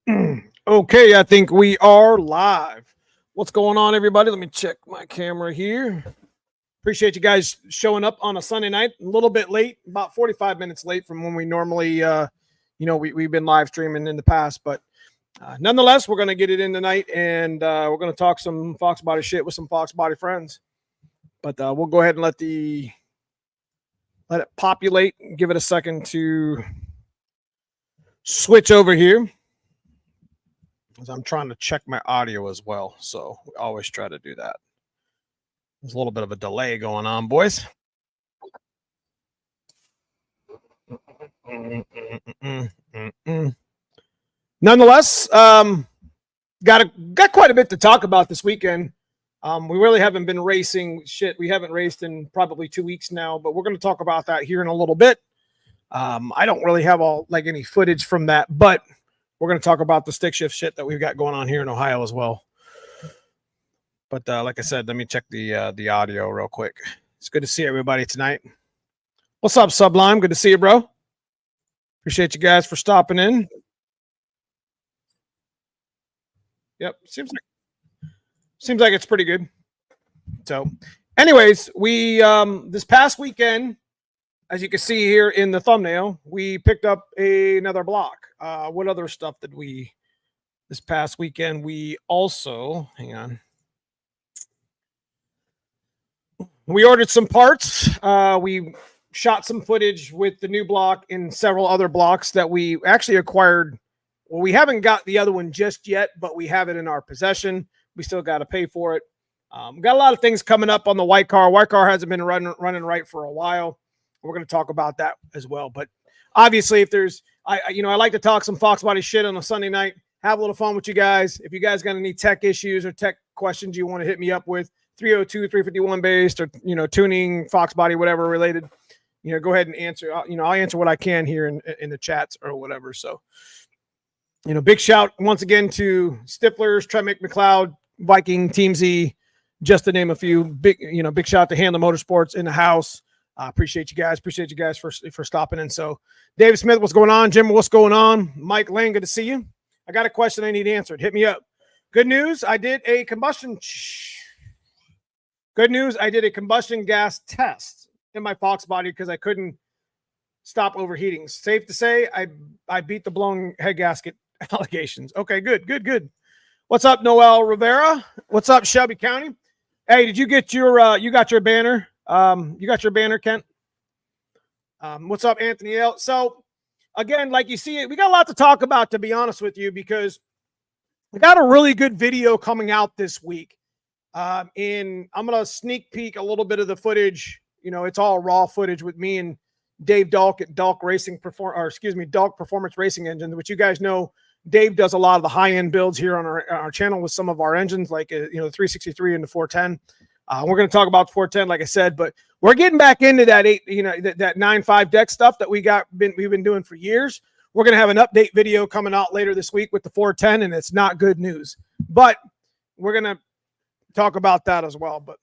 Okay, I think we are live. What's going on, everybody? Let me check my camera here. Appreciate you guys showing up on a Sunday night. A little bit late, about 45 minutes late from when we normally, we've been live streaming in the past. But nonetheless, we're going to get it in tonight, and we're going to talk some Foxbody shit with some Foxbody friends. But we'll go ahead and let it populate. Give it a second to switch over here. I'm trying to check my audio as well, so we always try to do that. There's a little bit of a delay going on, boys. Nonetheless, got quite a bit to talk about this weekend. We really haven't been racing shit. We haven't raced in probably 2 weeks now, but we're going to talk about that here in a little bit. I don't really have any footage from that, but we're going to talk about the stick shift shit that we've got going on here in Ohio as well. But like I said, let me check the audio real quick. It's good to see everybody tonight. What's up, Sublime? Good to see you, bro. Appreciate you guys for stopping in. Yep, seems like it's pretty good. So, anyways, we this past weekend, as you can see here in the thumbnail, we picked up another block. What other stuff did we this past weekend? We also, hang on. We ordered some parts. We shot some footage with the new block and several other blocks that we actually acquired. Well, we haven't got the other one just yet, but we have it in our possession. We still got to pay for it. Got a lot of things coming up on the white car. White car hasn't been running right for a while. We're going to talk about that as well. But obviously, if there's, I like to talk some Foxbody shit on a Sunday night, have a little fun with you guys. If you guys got any tech issues or tech questions you want to hit me up with, 302-351 based or, tuning, Foxbody, whatever related, go ahead and answer. I'll answer what I can here in the chats or whatever. So, big shout once again to Stiflers, Tremick, McLeod, Viking, Team Z, just to name a few. Big shout out to Handler Motorsports in the house. Appreciate you guys. Appreciate you guys for stopping in. So, David Smith, what's going on? Jim, what's going on? Mike Lane, good to see you. I got a question I need answered. Hit me up. Good news, I did a combustion gas test in my Foxbody because I couldn't stop overheating. Safe to say, I beat the blown head gasket allegations. Okay, good. What's up, Noel Rivera? What's up, Shelby County? Hey, did you get you got your banner? You got your banner, Kent? What's up, Anthony L? So, again, like you see, we got a lot to talk about, to be honest with you, because we got a really good video coming out this week. I'm going to sneak peek a little bit of the footage. It's all raw footage with me and Dave Dalk at Dalk Performance Racing Engine, which you guys know. Dave does a lot of the high-end builds here on our channel with some of our engines, like the 363 and the 410. We're going to talk about 410, like I said, but we're getting back into that that 9.5 deck stuff that we've been doing for years. We're going to have an update video coming out later this week with the 410, and it's not good news, but we're going to talk about that as well. But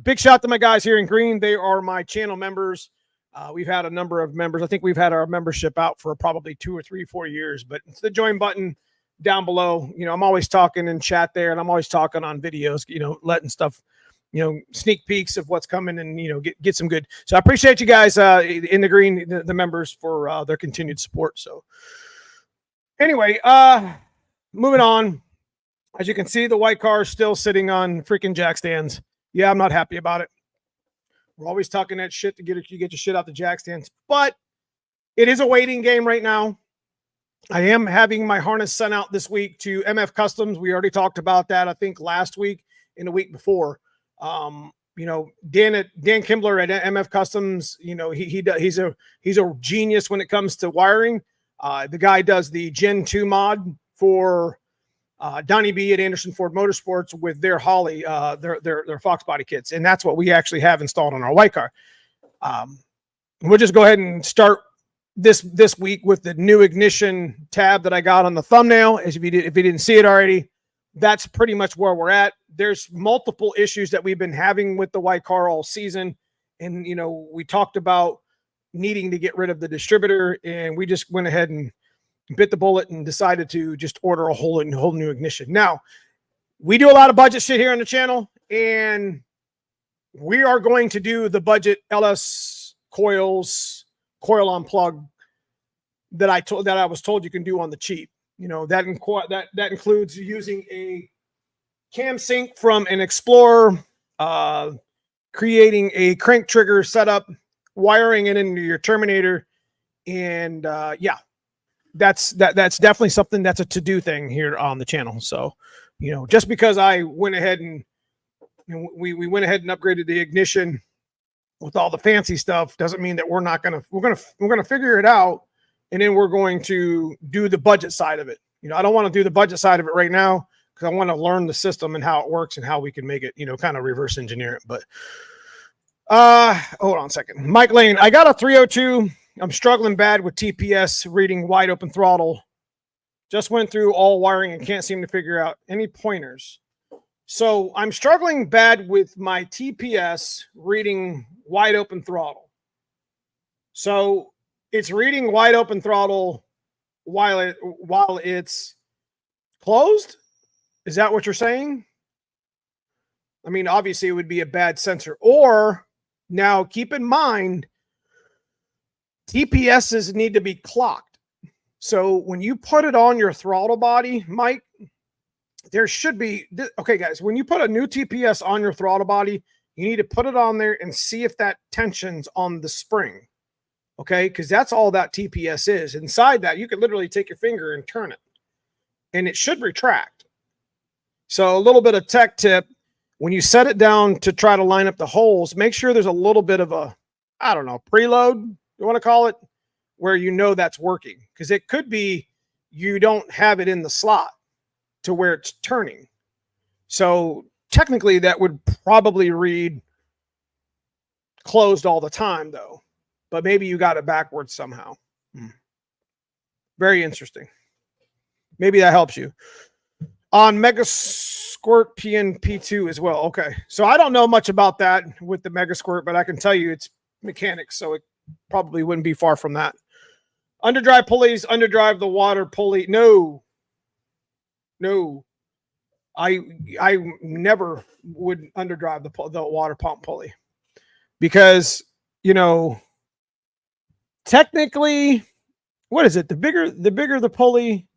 big shout out to my guys here in green. They are my channel members. We've had a number of members. I think we've had our membership out for probably 2 or 3, 4 years, but it's the join button down below. I'm always talking in chat there, and I'm always talking on videos, letting stuff, sneak peeks of what's coming and, get some good. So I appreciate you guys in the green, the members, for their continued support. So anyway, moving on. As you can see, the white car is still sitting on freaking jack stands. Yeah, I'm not happy about it. We're always talking that shit to get your shit out the jack stands, but it is a waiting game right now. I am having my harness sent out this week to MF Customs. We already talked about that, I think, last week and the week before. Dan Kimbler at MF Customs, he's a genius when it comes to wiring. The guy does the Gen 2 mod for Donnie B at Anderson Ford Motorsports with their Holly, their Foxbody kits, and that's what we actually have installed on our white car. We'll just go ahead and start this week with the new ignition tab that I got on the thumbnail. As if you didn't see it already, that's pretty much where we're at. There's multiple issues that we've been having with the white car all season, and we talked about needing to get rid of the distributor, and we just went ahead and bit the bullet and decided to just order a whole new ignition. Now, we do a lot of budget shit here on the channel, and we are going to do the budget LS coils, coil on plug that I was told you can do on the cheap. You know, that includes using a cam sync from an Explorer, creating a crank trigger setup, wiring it into your terminator, and yeah, that's definitely something that's a to-do thing here on the channel. So, you know, just because I went ahead and we went ahead and upgraded the ignition with all the fancy stuff doesn't mean that we're gonna figure it out, and then we're going to do the budget side of it. You know, I don't want to do the budget side of it right now because I want to learn the system and how it works and how we can make it, you know, kind of reverse engineer it. But hold on a second. Mike Lane, I got a 302. I'm struggling bad with TPS reading wide open throttle. Just went through all wiring and can't seem to figure out any pointers. So I'm struggling bad with my TPS reading wide open throttle. So it's reading wide open throttle while it's closed. Is that what you're saying? I mean, obviously it would be a bad sensor. Or now keep in mind, TPSs need to be clocked. So when you put it on your throttle body, Mike, there should be, okay, guys, when you put a new TPS on your throttle body, you need to put it on there and see if that tension's on the spring. Okay, because that's all that TPS is. Inside that, you could literally take your finger and turn it, and it should retract. So a little bit of tech tip, when you set it down to try to line up the holes, make sure there's a little bit of a, I don't know, preload, you want to call it, where you know that's working. Because it could be you don't have it in the slot to where it's turning. So technically that would probably read closed all the time though. But maybe you got it backwards somehow. Very interesting. Maybe that helps you. On Mega Squirt PNP2 as well. Okay. So I don't know much about that with the Mega Squirt, but I can tell you it's mechanics, so it probably wouldn't be far from that. Underdrive pulleys, underdrive the water pulley. No. I never would underdrive the water pump pulley because, you know, technically, what is it? The bigger the pulley,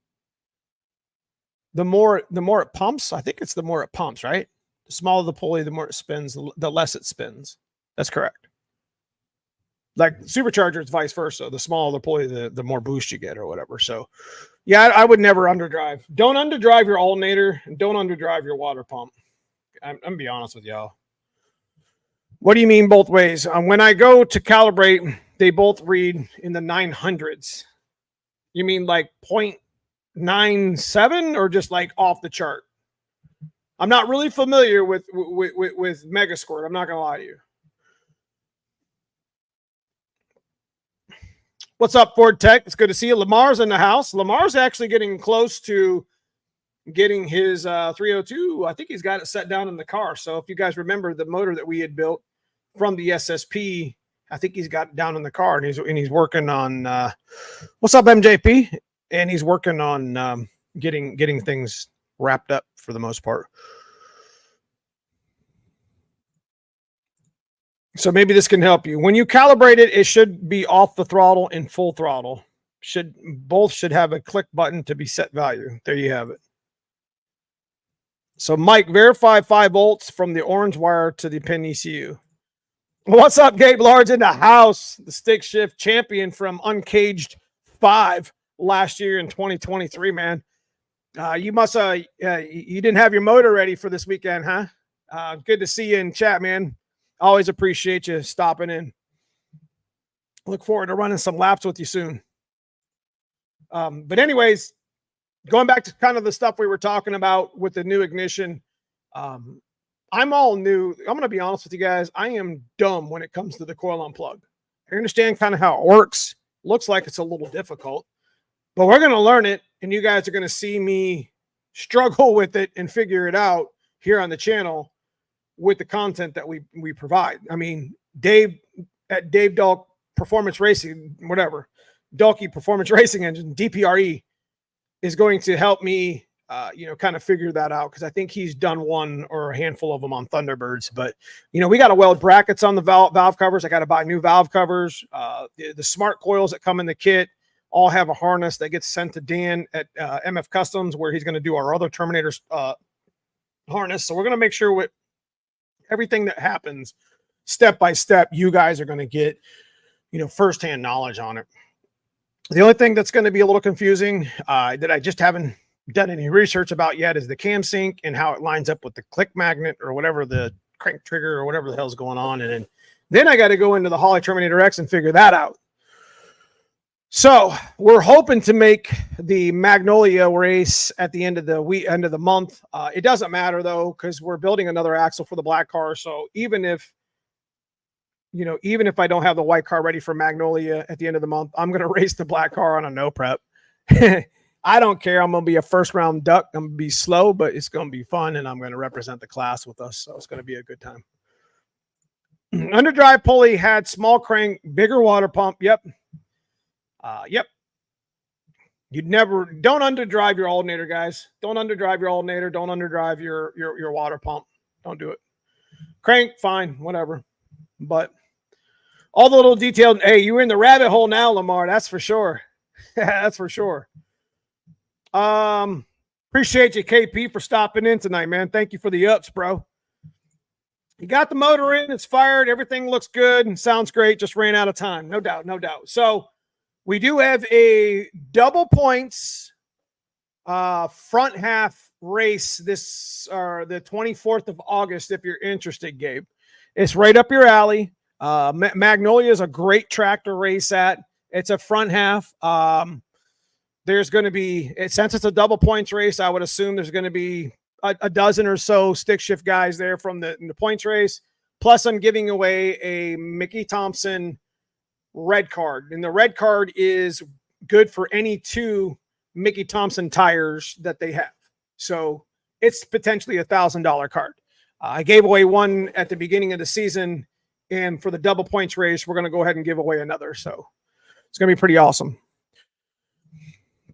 the more it pumps. I think it's the more it pumps, right? The smaller the pulley, the more it spins, the less it spins. That's correct. Like supercharger, it's vice versa. The smaller the pulley, the more boost you get or whatever. So yeah, I would never underdrive. Don't underdrive your alternator and don't underdrive your water pump. I'm gonna be honest with y'all. What do you mean both ways? When I go to calibrate, they both read in the 900s. You mean like 0.97 or just like off the chart? I'm not really familiar with Mega Squirt. I'm not gonna lie to you. What's up, Ford Tech? It's good to see you. Lamar's in the house. Lamar's actually getting close to getting his 302. I think he's got it set down in the car. So if you guys remember the motor that we had built from the SSP, I think he's got it down in the car, and he's working on what's up, MJP? And he's working on getting things wrapped up for the most part. So maybe this can help you. When you calibrate it, it should be off the throttle and full throttle. Both should have a click button to be set value. There you have it. So Mike, verify 5 volts from the orange wire to the pin ECU. What's up, Gabe Large in the house? The stick shift champion from Uncaged 5 last year in 2023, man. You must you didn't have your motor ready for this weekend, huh? Good to see you in chat, man. Always appreciate you stopping in. Look forward to running some laps with you soon. But anyways, going back to kind of the stuff we were talking about with the new ignition, I'm all new. I'm going to be honest with you guys. I am dumb when it comes to the coil on plug. I understand kind of how it works. Looks like it's a little difficult, but we're going to learn it, and you guys are going to see me struggle with it and figure it out here on the channel with the content that we provide. I mean, Dave at Dave Dahl Performance Racing, whatever. Dalkey Performance Racing Engine, DPRE, is going to help me, kind of figure that out, because I think he's done one or a handful of them on Thunderbirds. But, we got to weld brackets on the valve covers. I got to buy new valve covers. The smart coils that come in the kit all have a harness that gets sent to Dan at MF Customs, where he's going to do our other Terminator's harness. So we're going to make sure with everything that happens step by step, you guys are going to get, firsthand knowledge on it. The only thing that's going to be a little confusing that I just haven't done any research about yet is the cam sync and how it lines up with the click magnet or whatever, the crank trigger or whatever the hell's going on. And then I got to go into the Holley Terminator X and figure that out. So we're hoping to make the Magnolia race at the end of the month. It doesn't matter though, because we're building another axle for the black car. So even if I don't have the white car ready for Magnolia at the end of the month, I'm going to race the black car on a no prep. I don't care. I'm going to be a first round duck. I'm going to be slow, but it's going to be fun. And I'm going to represent the class with us. So it's going to be a good time. Underdrive pulley had small crank, bigger water pump. Yep. Don't underdrive your alternator, guys. Don't underdrive your alternator. Don't underdrive your water pump. Don't do it. Crank, fine, whatever. But all the little detailed, hey, you're in the rabbit hole now, Lamar. That's for sure. That's for sure. Appreciate you, KP, for stopping in tonight, man. Thank you for the ups, bro. You got the motor in, it's fired, everything looks good and sounds great. Just ran out of time. No doubt, no doubt. So we do have a double points front half race this the 24th of August, if you're interested, Gabe. It's right up your alley. Magnolia is a great track to race at. It's a front half. There's going to be, since it's a double points race, I would assume there's going to be a dozen or so stick shift guys there from the points race. Plus, I'm giving away a Mickey Thompson red card. And the red card is good for any two Mickey Thompson tires that they have. So it's potentially $1,000 card. I gave away one at the beginning of the season, and for the double points race, we're going to go ahead and give away another. So it's going to be pretty awesome.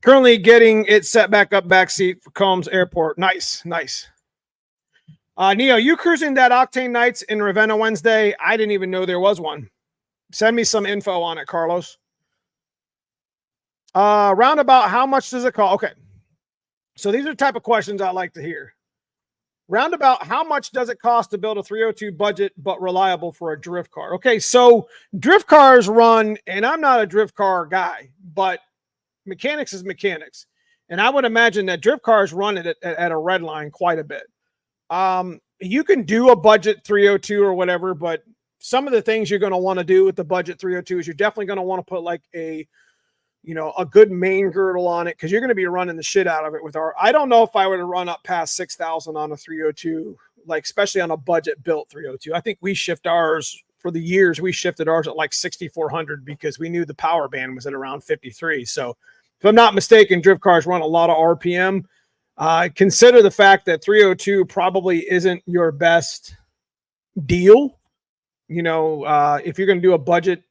Currently getting it set back up backseat for Combs Airport. Nice, nice. Neo, you cruising that Octane Nights in Ravenna Wednesday? I didn't even know there was one. Send me some info on it, Carlos. Roundabout, how much does it cost? Okay. So these are the type of questions I like to hear. Roundabout, how much does it cost to build a 302 budget but reliable for a drift car? Okay, so drift cars run, and I'm not a drift car guy, but mechanics is mechanics. And I would imagine that drift cars run at a red line quite a bit. You can do a budget 302 or whatever, but some of the things you're going to want to do with the budget 302 is you're definitely going to want to put like a good main girdle on it, because you're going to be running the shit out of it with our. I don't know if I were to run up past 6,000 on a 302, like especially on a budget built 302. I think we shift ours for the years. We shifted ours at like 6,400 because we knew the power band was at around 53. So if I'm not mistaken, drift cars run a lot of RPM. Consider the fact that 302 probably isn't your best deal. If you're going to do a budget,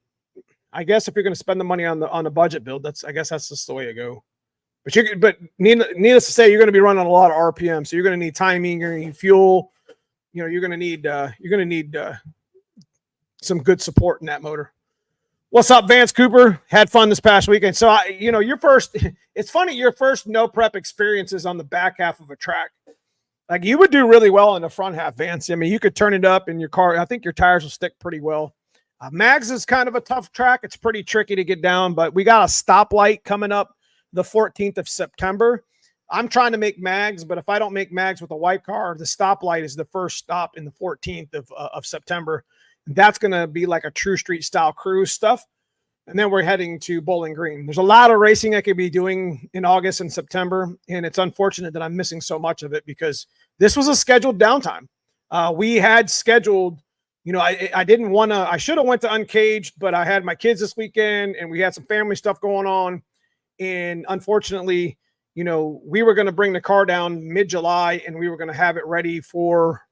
I guess if you're going to spend the money on the budget build, I guess that's just the way to go. But needless to say, you're going to be running a lot of RPM, so you're going to need timing, you're going to need fuel. You're going to need some good support in that motor. What's up, Vance Cooper? Had fun this past weekend. So it's funny, your first no prep experience is on the back half of a track. Like, you would do really well in the front half, Vance. I mean, you could turn it up in your car. I think your tires will stick pretty well. Mags is kind of a tough track. It's pretty tricky to get down, but we got a stoplight coming up the 14th of September. I'm trying to make mags, but if I don't make mags with a white car, the stoplight is the first stop in the 14th of September. That's going to be like a true street style cruise stuff. And then we're heading to Bowling Green. There's a lot of racing I could be doing in August and September. And it's unfortunate that I'm missing so much of it because this was a scheduled downtime. We had scheduled, I should have went to Uncaged, but I had my kids this weekend and we had some family stuff going on. And unfortunately, we were going to bring the car down mid-July and we were going to have it ready for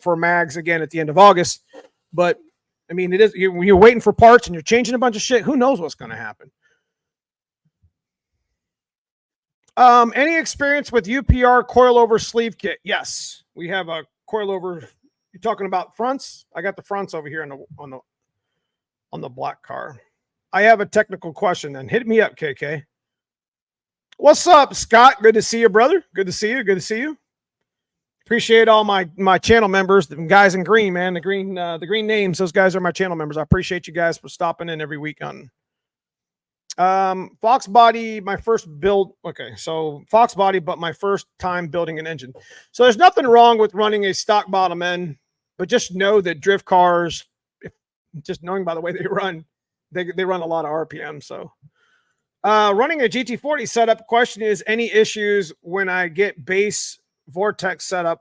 mags again at the end of August. But I mean, you're waiting for parts and you're changing a bunch of shit. Who knows what's going to happen? Any experience with UPR coilover sleeve kit? Yes, we have a coilover. You're talking about fronts? I got the fronts over here on the black car. I have a technical question then. Hit me up, KK. What's up, Scott? Good to see you, brother. Good to see you. Good to see you. Appreciate all my channel members, the guys in green, man. The green names. Those guys are my channel members. I appreciate you guys for stopping in every week on Foxbody, my first build. Okay, so Foxbody, but my first time building an engine. So there's nothing wrong with running a stock bottom end, but just know that drift cars, just knowing by the way they run a lot of RPM. So running a GT40 setup, question is, any issues when I get base vortex setup?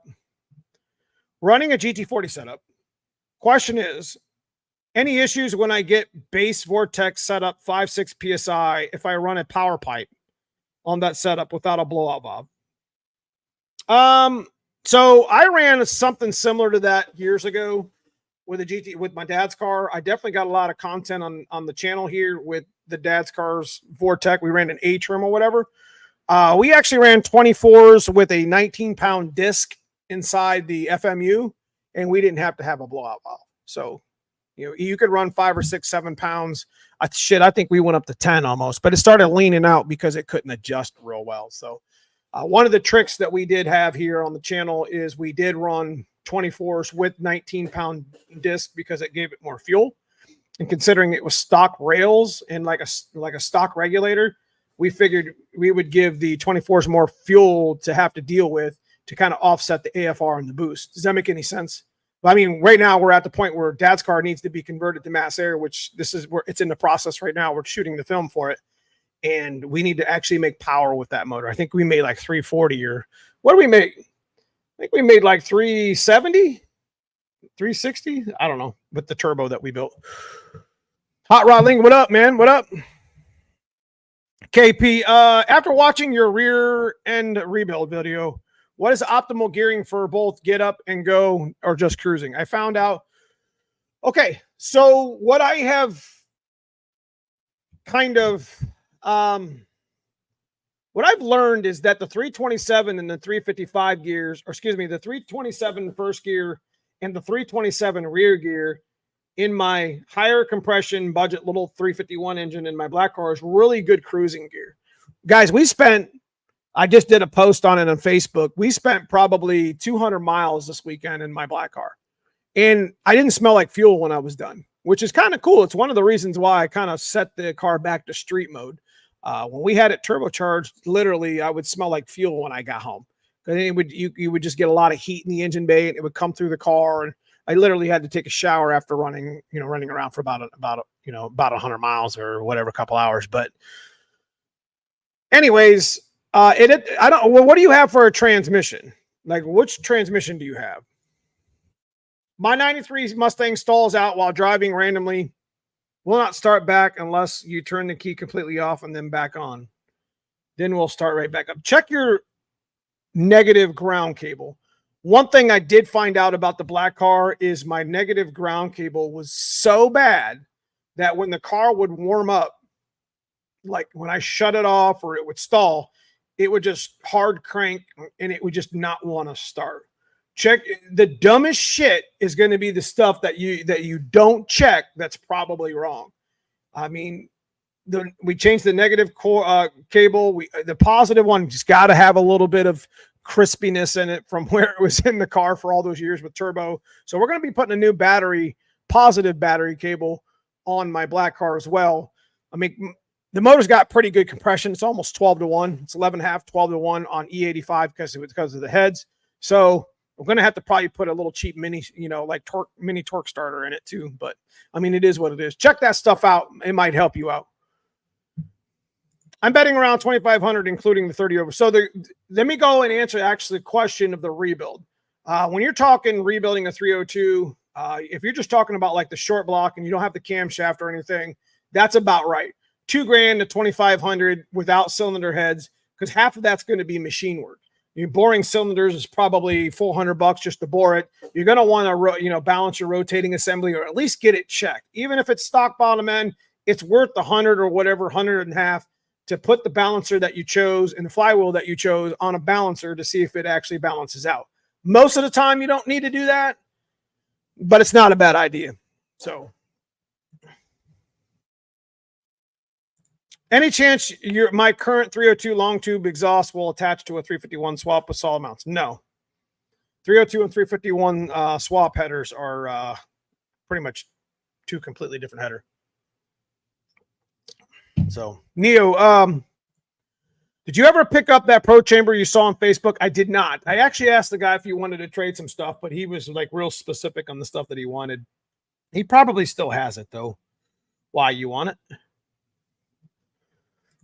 Running a GT40 setup, question is, any issues when I get base vortex setup 5.6 psi if I run a power pipe on that setup without a blowout valve? So I ran something similar to that years ago with my dad's car. I definitely got a lot of content on the channel here with the dad's car's vortex. We ran an A trim or whatever. We actually ran 24s with a 19-pound disc inside the FMU, and we didn't have to have a blowout valve. So, you know, you could run 5 or 6, 7 pounds. I think we went up to 10 almost, but it started leaning out because it couldn't adjust real well. So one of the tricks that we did have here on the channel is we did run 24s with 19-pound disc because it gave it more fuel. And considering it was stock rails and like a stock regulator, we figured we would give the 24s more fuel to have to deal with to kind of offset the AFR and the boost. Does that make any sense? I mean, right now we're at the point where dad's car needs to be converted to mass air, which this is where it's in the process right now. We're shooting the film for it, and we need to actually make power with that motor. I think we made like 340 or what do we make? I think we made like 370, 360. I don't know, with the turbo that we built. Hot Rod Link, what up, man? What up? KP, after watching your rear end rebuild video, what is optimal gearing for both get up and go or just cruising? I found out. Okay, so what I have kind of, what I've learned is that the 327 and the 355 gears, or excuse me, the 327 first gear and the 327 rear gear in my higher compression budget little 351 engine in my black car is really good cruising gear. Guys, I just did a post on it on Facebook. We spent probably 200 miles this weekend in my black car. And I didn't smell like fuel when I was done, which is kind of cool. It's one of the reasons why I kind of set the car back to street mode. When we had it turbocharged, literally, I would smell like fuel when I got home. You would just get a lot of heat in the engine bay, and it would come through the car. And I literally had to take a shower after running around for about 100 miles or whatever, a couple hours. But anyways, I don't. Well, what do you have for a transmission? Like, which transmission do you have? My 93 Mustang stalls out while driving randomly. Will not start back unless you turn the key completely off and then back on. Then we'll start right back up. Check your negative ground cable. One thing I did find out about the black car is my negative ground cable was so bad that when the car would warm up, like when I shut it off or it would stall, it would just hard crank and it would just not want to start. Check the dumbest shit is going to be the stuff that you don't check. That's probably wrong. I mean, we changed the negative cable. The positive one just got to have a little bit of crispiness in it from where it was in the car for all those years with turbo. So we're going to be putting a new positive battery cable on my black car as well. I mean, the motor's got pretty good compression. It's almost 12-1. It's 11.5, 12-1 on E85 because of the heads. So we're going to have to probably put a little cheap mini torque starter in it too. But I mean, it is what it is. Check that stuff out. It might help you out. I'm betting around 2,500, including the 30 over. So let me go and answer actually the question of the rebuild. When you're talking rebuilding a 302, if you're just talking about like the short block and you don't have the camshaft or anything, that's about right. $2,000 to 2,500 without cylinder heads, because half of that's going to be machine work. You're boring cylinders is probably $400 just to bore it. You're going to want to, balance your rotating assembly or at least get it checked. Even if it's stock bottom end, it's worth the 100 or whatever, 100 and a half to put the balancer that you chose and the flywheel that you chose on a balancer to see if it actually balances out. Most of the time, you don't need to do that, but it's not a bad idea. So, any chance my current 302 long tube exhaust will attach to a 351 swap with solid mounts? No. 302 and 351 swap headers are pretty much two completely different header. So, Neo, did you ever pick up that Pro Chamber you saw on Facebook? I did not. I actually asked the guy if he wanted to trade some stuff, but he was like real specific on the stuff that he wanted. He probably still has it, though. Why, you want it?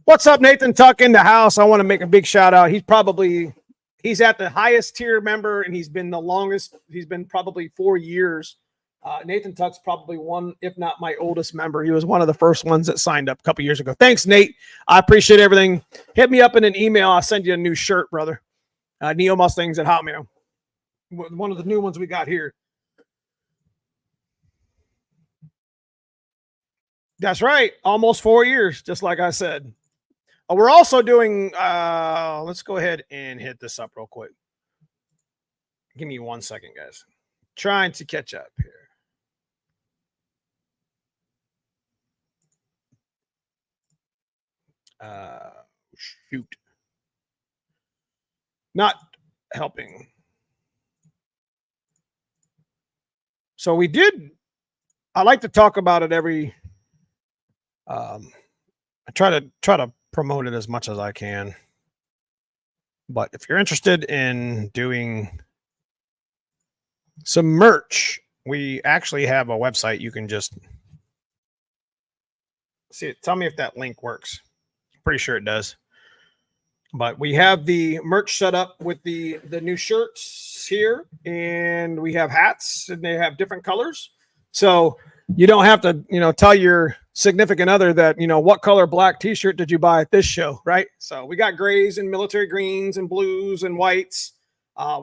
What's up, Nathan Tuck in the house? I want to make a big shout out. He's at the highest tier member, and he's been the longest. He's been probably 4 years. Nathan Tuck's probably one, if not my oldest member. He was one of the first ones that signed up a couple years ago. Thanks, Nate. I appreciate everything. Hit me up in an email. I'll send you a new shirt, brother. Neo Mustangs at Hotmail. One of the new ones we got here. That's right. Almost 4 years, just like I said. We're also doing, let's go ahead and hit this up real quick. Give me 1 second, guys. Trying to catch up here. Shoot. Not helping. So we did, I like to talk about it every, I try to promote it as much as I can. But if you're interested in doing some merch, we actually have a website. You can just see it. Tell me if that link works. Pretty sure it does. But we have the merch set up with the new shirts here, and we have hats, and they have different colors. So you don't have to, tell your significant other that, what color black t-shirt did you buy at this show, right? So we got grays and military greens and blues and whites.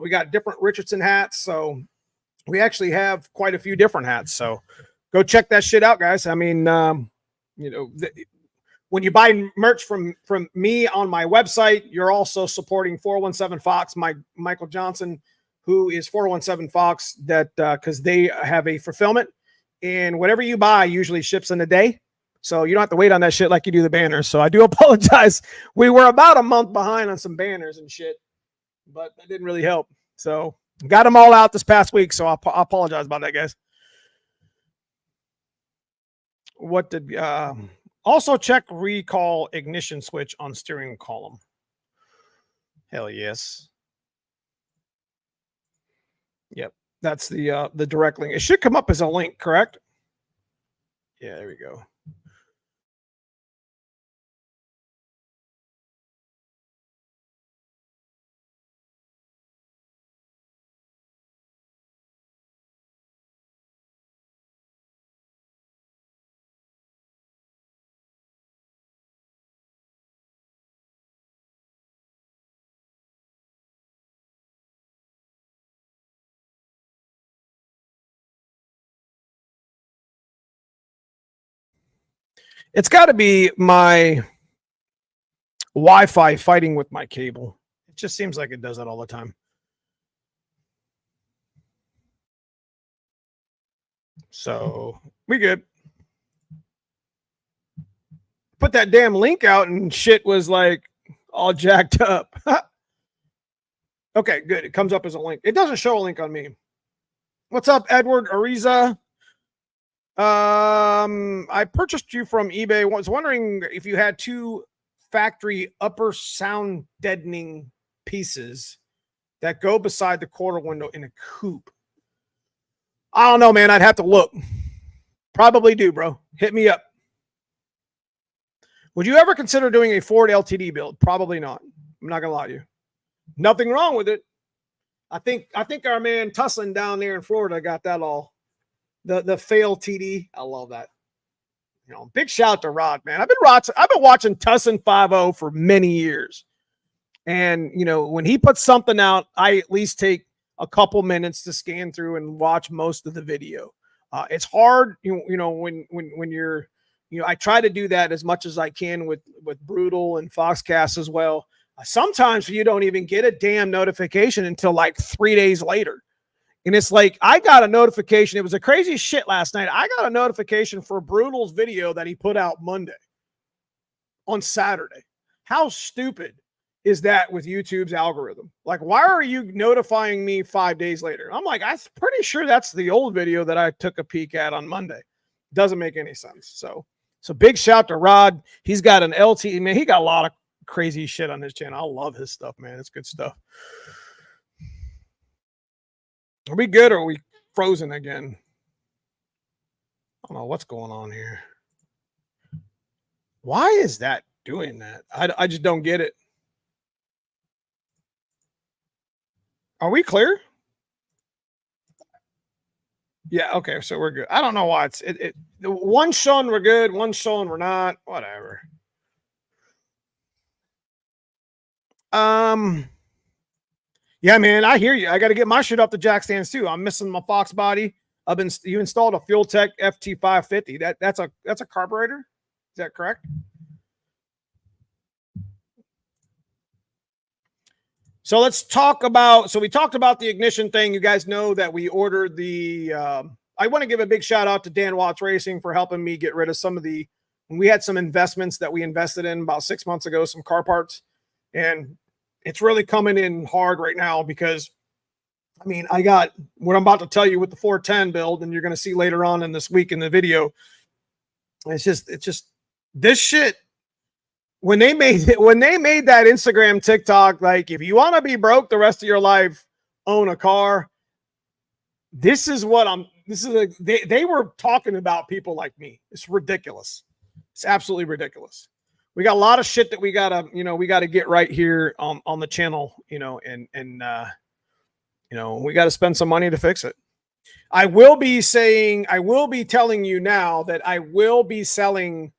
We got different Richardson hats. So we actually have quite a few different hats. So go check that shit out, guys. I mean, when you buy merch from me on my website, you're also supporting 417 Fox, Michael Johnson, who is 417 Fox, that because they have a fulfillment, and whatever you buy usually ships in a day. So you don't have to wait on that shit like you do the banners. So I do apologize. We were about a month behind on some banners and shit, but that didn't really help. So got them all out this past week. So I apologize about that, guys. What did also check recall ignition switch on steering column? Hell yes. Yep, that's the direct link. It should come up as a link, correct? Yeah, there we go. It's got to be my Wi-Fi fighting with my cable. It just seems like it does that all the time. So we good. Put that damn link out and shit was like all jacked up. Okay, good. It comes up as a link. It doesn't show a link on me. What's up, Edward Ariza? I purchased you from eBay. I was wondering if you had 2 factory upper sound deadening pieces that go beside the quarter window in a coupe. I don't know, man. I'd have to look. Probably do, bro. Hit me up. Would you ever consider doing a Ford LTD build? Probably not. I'm not gonna lie to you. Nothing wrong with it. I think our man Tussin down there in Florida got that all. The fail TD. I love that. Big shout to Rod, man. I've been watching Tussin 5.0 for many years. And when he puts something out, I at least take a couple minutes to scan through and watch most of the video. It's hard, when you're You know, I try to do that as much as I can with Brutal and Foxcast as well. Sometimes you don't even get a damn notification until like 3 days later. And it's like, I got a notification. It was a crazy shit last night. I got a notification for Brutal's video that he put out Monday on Saturday. How stupid is that with YouTube's algorithm? Like, why are you notifying me 5 days later? I'm like, I'm pretty sure that's the old video that I took a peek at on Monday. Doesn't make any sense. So big shout to Rod. He's got an LT, man. He got a lot of crazy shit on his channel. I love his stuff, man. It's good stuff. Are we good or are we frozen again? I don't know what's going on here. Why is that doing that? I just don't get it. Are we clear? Yeah, okay, so we're good. I don't know why it's one showing we're good, one showing we're not. Whatever. Yeah, man, I hear you. I got to get my shit off the jack stands too. I'm missing my Foxbody. You installed a Fuel Tech FT550. That's a carburetor. Is that correct? So let's talk about, we talked about the ignition thing. You guys know that we ordered the, I want to give a big shout out to Dan Watts Racing for helping me get rid of some of we had some investments that we invested in about 6 months ago, some car parts, and it's really coming in hard right now because, I mean, I got what I'm about to tell you with the 410 build, and you're going to see later on in this week in the video. It's just this shit. When they made that Instagram TikTok, like, if you want to be broke the rest of your life, own a car. They were talking about people like me. It's ridiculous. It's absolutely ridiculous. We got a lot of shit that we gotta get right here on the channel, and we got to spend some money to fix it. I will be telling you now that I will be selling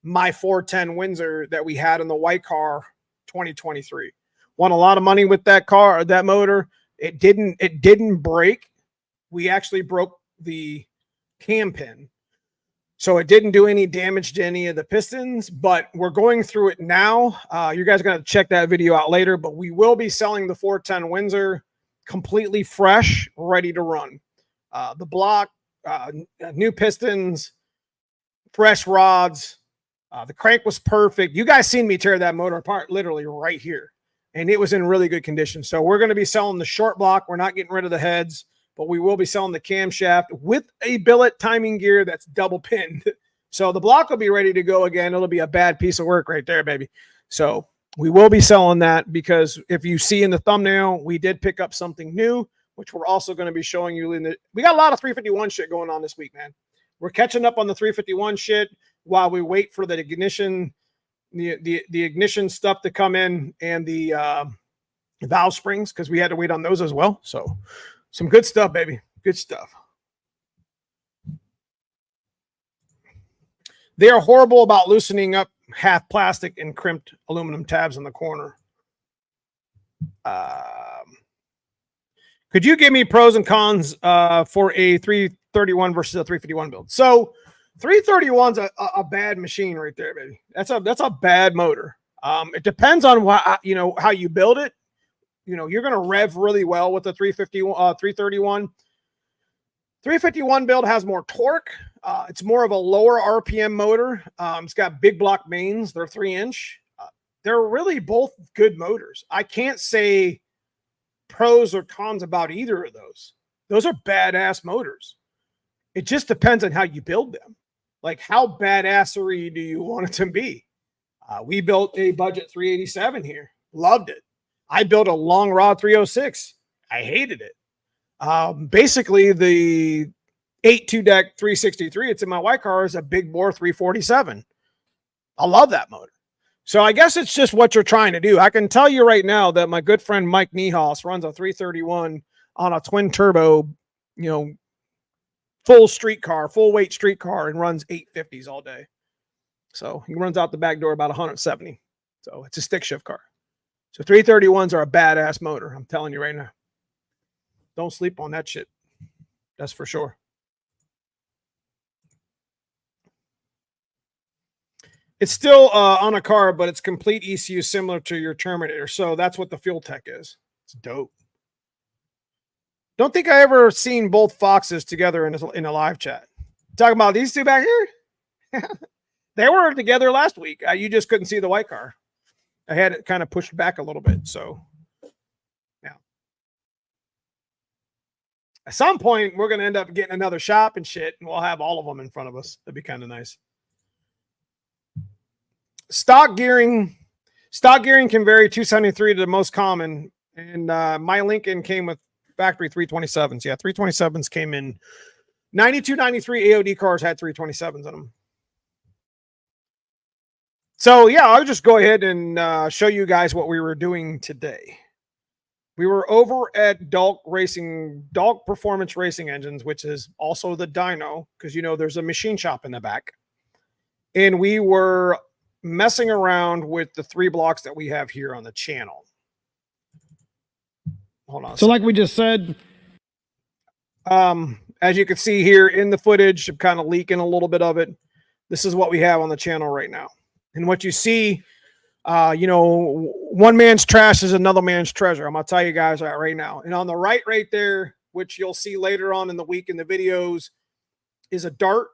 my 410 Windsor that we had in the white car 2023. Won a lot of money with that car, that motor. It didn't break. We actually broke the cam pin. So it didn't do any damage to any of the pistons, but we're going through it now. You guys are going to check that video out later, but we will be selling the 410 Windsor completely fresh, ready to run. The block, new pistons, fresh rods. The crank was perfect. You guys seen me tear that motor apart literally right here, and it was in really good condition. So we're going to be selling the short block. We're not getting rid of the heads, but we will be selling the camshaft with a billet timing gear that's double pinned. So the block will be ready to go again. It'll be a bad piece of work right there, baby. So we will be selling that because if you see in the thumbnail, we did pick up something new, which we're also going to be showing you. We got a lot of 351 shit going on this week, man. We're catching up on the 351 shit while we wait for the ignition, the ignition stuff to come in, and the valve springs, because we had to wait on those as well. So some good stuff, baby. Good stuff. They are horrible about loosening up half plastic and crimped aluminum tabs in the corner. Could you give me pros and cons for a 331 versus a 351 build? So 331's a bad machine right there, baby. That's a bad motor. It depends on how you build it. You're going to rev really well with the 331. 351 build has more torque. It's more of a lower RPM motor. It's got big block mains. They're 3-inch. They're really both good motors. I can't say pros or cons about either of those. Those are badass motors. It just depends on how you build them. Like, how badassery do you want it to be? We built a budget 387 here. Loved it. I built a long rod 306. I hated it. Basically, the 8.2 deck 363, it's in my white car, is a big bore 347. I love that motor. So I guess it's just what you're trying to do. I can tell you right now that my good friend Mike Niehaus runs a 331 on a twin turbo, full weight street car, and runs 850s all day. So he runs out the back door about 170. So it's a stick shift car. So 331s are a badass motor. I'm telling you right now. Don't sleep on that shit. That's for sure. It's still on a car, but it's complete ECU similar to your Terminator. So that's what the fuel tech is. It's dope. Don't think I ever seen both Foxes together in a live chat. Talking about these two back here? They were together last week. You just couldn't see the white car. I had it kind of pushed back a little bit. So, yeah. At some point, we're going to end up getting another shop and shit, and we'll have all of them in front of us. That'd be kind of nice. Stock gearing can vary 273 to the most common. And my Lincoln came with factory 327s. Yeah, 327s came in. 92, 93 AOD cars had 327s in them. So, yeah, I'll just go ahead and show you guys what we were doing today. We were over at Dog Performance Racing Engines, which is also the dyno, because, you know, there's a machine shop in the back. And we were messing around with the 3 blocks that we have here on the channel. Hold on. So like we just said, as you can see here in the footage, I'm kind of leaking a little bit of it. This is what we have on the channel right now. And what you see, you know, one man's trash is another man's treasure. I'm going to tell you guys that right now. And on the right there, which you'll see later on in the week in the videos, is a Dart.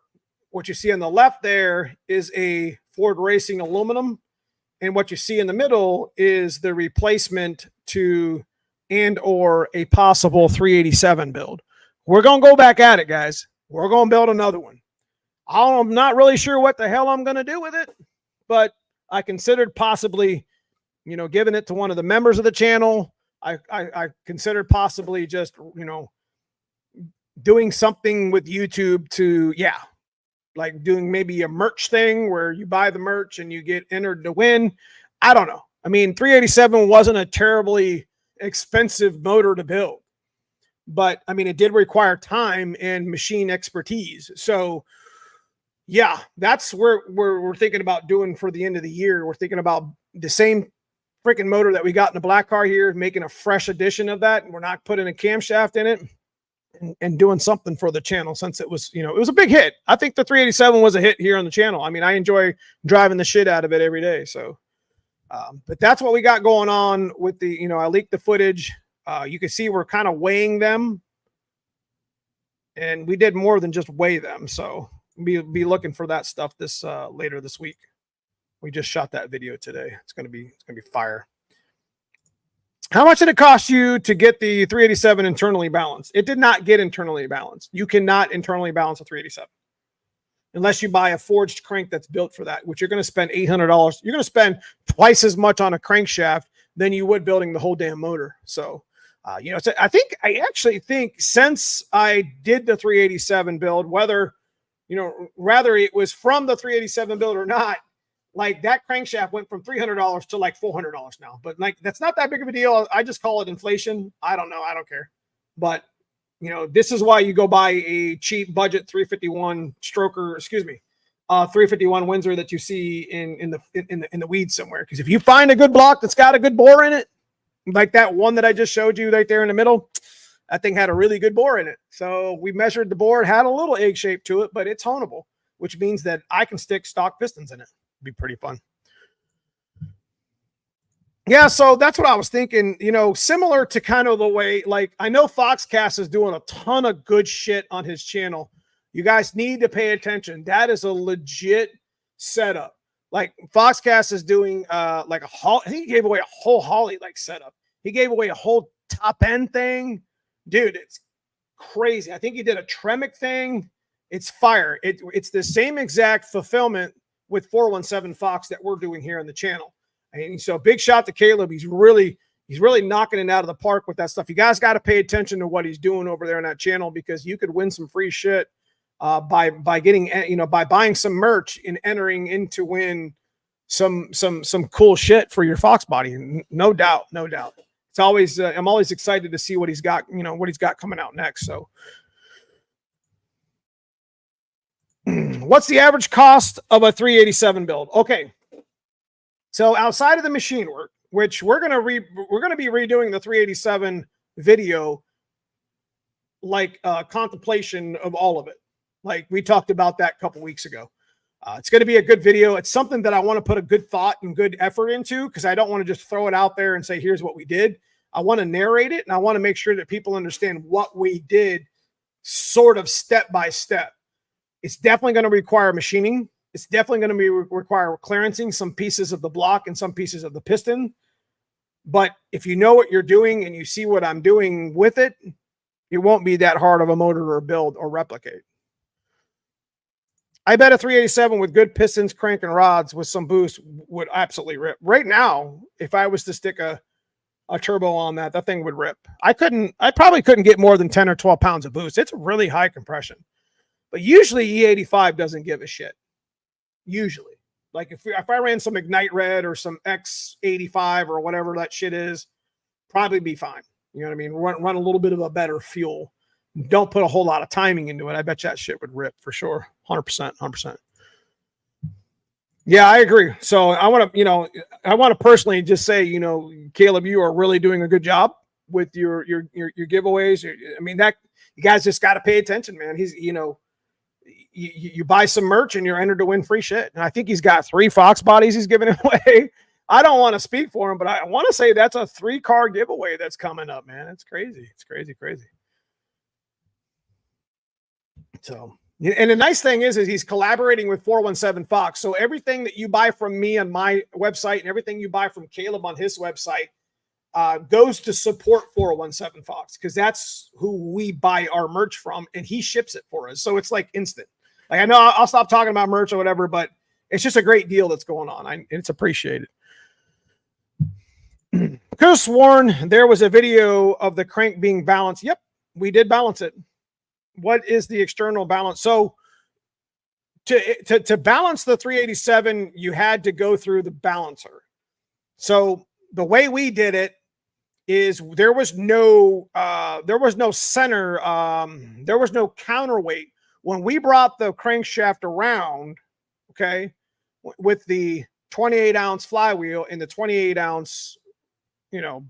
What you see on the left there is a Ford Racing aluminum. And what you see in the middle is the replacement to or a possible 387 build. We're going to go back at it, guys. We're going to build another one. I'm not really sure what the hell I'm going to do with it, but I considered possibly, you know, giving it to one of the members of the channel. I considered possibly just, you know, doing something with YouTube to, yeah, like doing maybe a merch thing where you buy the merch and you get entered to win. I don't know. I mean, 387 wasn't a terribly expensive motor to build, but I mean, it did require time and machine expertise. So yeah, that's where we're thinking about doing for the end of the year. We're thinking about the same freaking motor that we got in the black car here, making a fresh edition of that. And we're not putting a camshaft in it and doing something for the channel, since it was, you know, it was a big hit. I think the 387 was a hit here on the channel. I mean, I enjoy driving the shit out of it every day. So, but that's what we got going on with the, you know, I leaked the footage. You can see we're kind of weighing them, and we did more than just weigh them. So be looking for that stuff this later this week. We just shot that video today. It's gonna be fire. How much did it cost you to get the 387 internally balanced? It did not get internally balanced. You cannot internally balance a 387 unless you buy a forged crank that's built for that, which you're going to spend $800. You're going to spend twice as much on a crankshaft than you would building the whole damn motor. So, you know, I actually think since I did the 387 build, whether, you know, rather it was from the 387 build or not, like that crankshaft went from $300 to like $400 now. But like, that's not that big of a deal. I just call it inflation. I don't know. I don't care. But, you know, this is why you go buy a cheap budget 351 stroker, 351 Windsor that you see in the weeds somewhere. Because if you find a good block that's got a good bore in it, like that one that I just showed you right there in the middle, that thing had a really good bore in it. So we measured the bore. It had a little egg shape to it, but it's honable, which means that I can stick stock pistons in it. Be pretty fun. Yeah, so that's what I was thinking, you know, similar to kind of the way, like, I know Foxcast is doing a ton of good shit on his channel. You guys need to pay attention. That is a legit setup. Like, Foxcast is doing like I think he gave away a whole Holly like setup. He gave away a whole top end thing. Dude, it's crazy. I think he did a Tremec thing. It's fire. It's the same exact fulfillment with 417 Fox that we're doing here on the channel. And so big shout to Caleb. He's really knocking it out of the park with that stuff. You guys got to pay attention to what he's doing over there on that channel, because you could win some free shit by getting, you know, by buying some merch and entering in to win some cool shit for your Foxbody. No doubt. It's always I'm always excited to see what he's got, you know, what he's got coming out next. So what's the average cost of a 387 build? Okay. So outside of the machine work, which we're going to be redoing the 387 video, like contemplation of all of it. Like we talked about that a couple weeks ago. It's going to be a good video. It's something that I want to put a good thought and good effort into, because I don't want to just throw it out there and say, here's what we did. I want to narrate it, and I want to make sure that people understand what we did sort of step by step. It's definitely going to require machining. It's definitely going to require clearancing some pieces of the block and some pieces of the piston. But if you know what you're doing and you see what I'm doing with it, it won't be that hard of a motor to build or replicate. I bet a 387 with good pistons, crank, and rods with some boost would absolutely rip. Right now, if I was to stick a turbo on that, that thing would rip. I probably couldn't get more than 10 or 12 pounds of boost. It's really high compression. But usually E85 doesn't give a shit. Usually. Like if I ran some Ignite Red or some X85 or whatever that shit is, probably be fine. You know what I mean? Run a little bit of a better fuel. Don't put a whole lot of timing into it. I bet you that shit would rip for sure. 100%, 100%. Yeah, I agree. So I want to personally just say, Caleb, you are really doing a good job with your giveaways. I mean, that you guys just got to pay attention, man. He's, you buy some merch and you're entered to win free shit. And I think he's got 3 Foxbodies he's giving away. I don't want to speak for him, but I want to say that's a 3-car giveaway that's coming up, man. It's crazy. It's crazy, crazy. So, and the nice thing is he's collaborating with 417 Fox. So everything that you buy from me on my website and everything you buy from Caleb on his website goes to support 417 Fox, because that's who we buy our merch from, and he ships it for us. So it's like instant. Like, I know I'll stop talking about merch or whatever, but it's just a great deal that's going on. It's appreciated. Could have sworn there was a video of the crank being balanced. Yep, we did balance it. What is the external balance? So to balance the 387, you had to go through the balancer. So the way we did it is there was no center, there was no counterweight. When we brought the crankshaft around, okay, with the 28-ounce flywheel and the 28-ounce,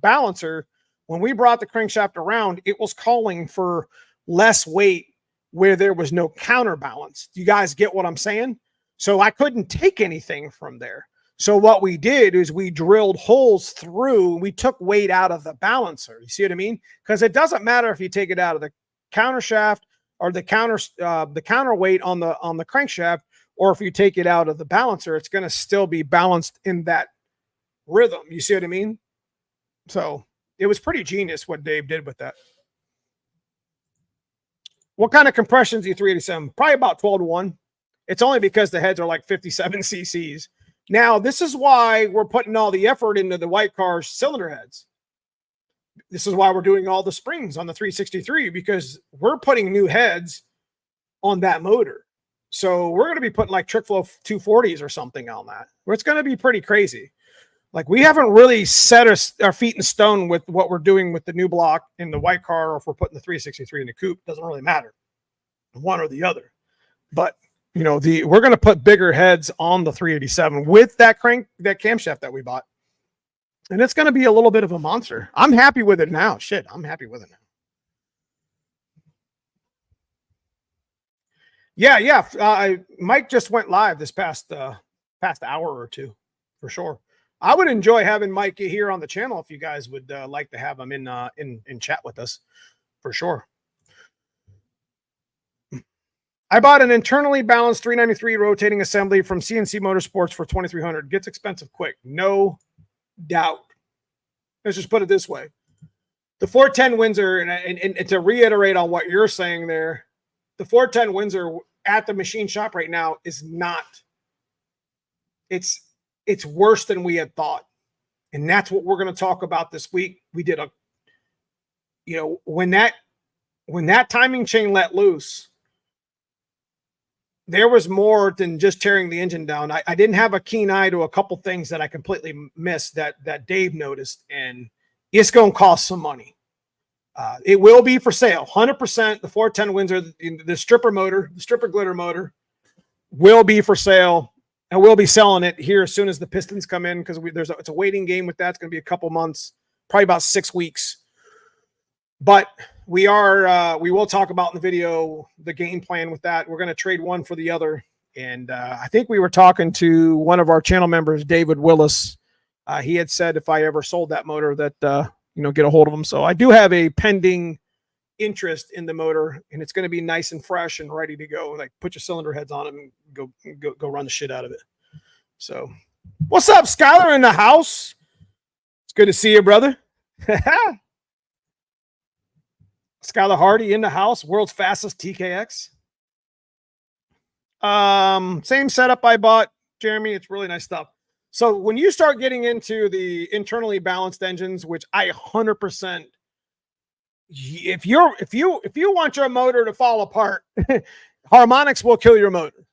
balancer, when we brought the crankshaft around, it was calling for less weight where there was no counterbalance. Do you guys get what I'm saying? So I couldn't take anything from there. So what we did is we drilled holes through, we took weight out of the balancer. You see what I mean? Because it doesn't matter if you take it out of the counter shaft or the counterweight on the crankshaft, or if you take it out of the balancer, it's going to still be balanced in that rhythm. You see what I mean? So it was pretty genius what Dave did with that. What kind of compressions E387? Probably about 12 to 1. It's only because the heads are like 57 cc's. Now, this is why we're putting all the effort into the white car's cylinder heads. This is why we're doing all the springs on the 363, because we're putting new heads on that motor. So we're going to be putting like trick flow 240s or something on that, where it's going to be pretty crazy. Like, we haven't really set our feet in stone with what we're doing with the new block in the white car, or if we're putting the 363 in the coupe. Doesn't really matter, one or the other. But we're going to put bigger heads on the 387 with that camshaft that we bought, and it's going to be a little bit of a monster. I'm happy with it now. Shit, I'm happy with it now. Yeah. Mike just went live this past hour or two, for sure. I would enjoy having Mike here on the channel if you guys would like to have him in chat with us, for sure. I bought an internally balanced 393 rotating assembly from CNC Motorsports for $2,300. Gets expensive quick, no doubt. Let's just put it this way: the 410 Windsor, and to reiterate on what you're saying there, the 410 Windsor at the machine shop right now is not. It's worse than we had thought, and that's what we're going to talk about this week. We did when that timing chain let loose, there was more than just tearing the engine down. I didn't have a keen eye to a couple things that I completely missed that Dave noticed, and it's going to cost some money. It will be for sale, 100%. The 410 Windsor, the stripper glitter motor, will be for sale, and we'll be selling it here as soon as the pistons come in, because it's a waiting game with that. It's going to be a couple months, probably about 6 weeks. But we will talk about in the video the game plan with that. We're going to trade one for the other. And I think we were talking to one of our channel members, David Willis. He had said if I ever sold that motor that, get a hold of him. So I do have a pending interest in the motor, and it's going to be nice and fresh and ready to go. Like, put your cylinder heads on it and go run the shit out of it. So what's up, Skylar in the house? It's good to see you, brother. Skylar Hardy in the house, world's fastest TKX. Same setup I bought, Jeremy. It's really nice stuff. So when you start getting into the internally balanced engines, which I 100%, if you want your motor to fall apart, harmonics will kill your motor.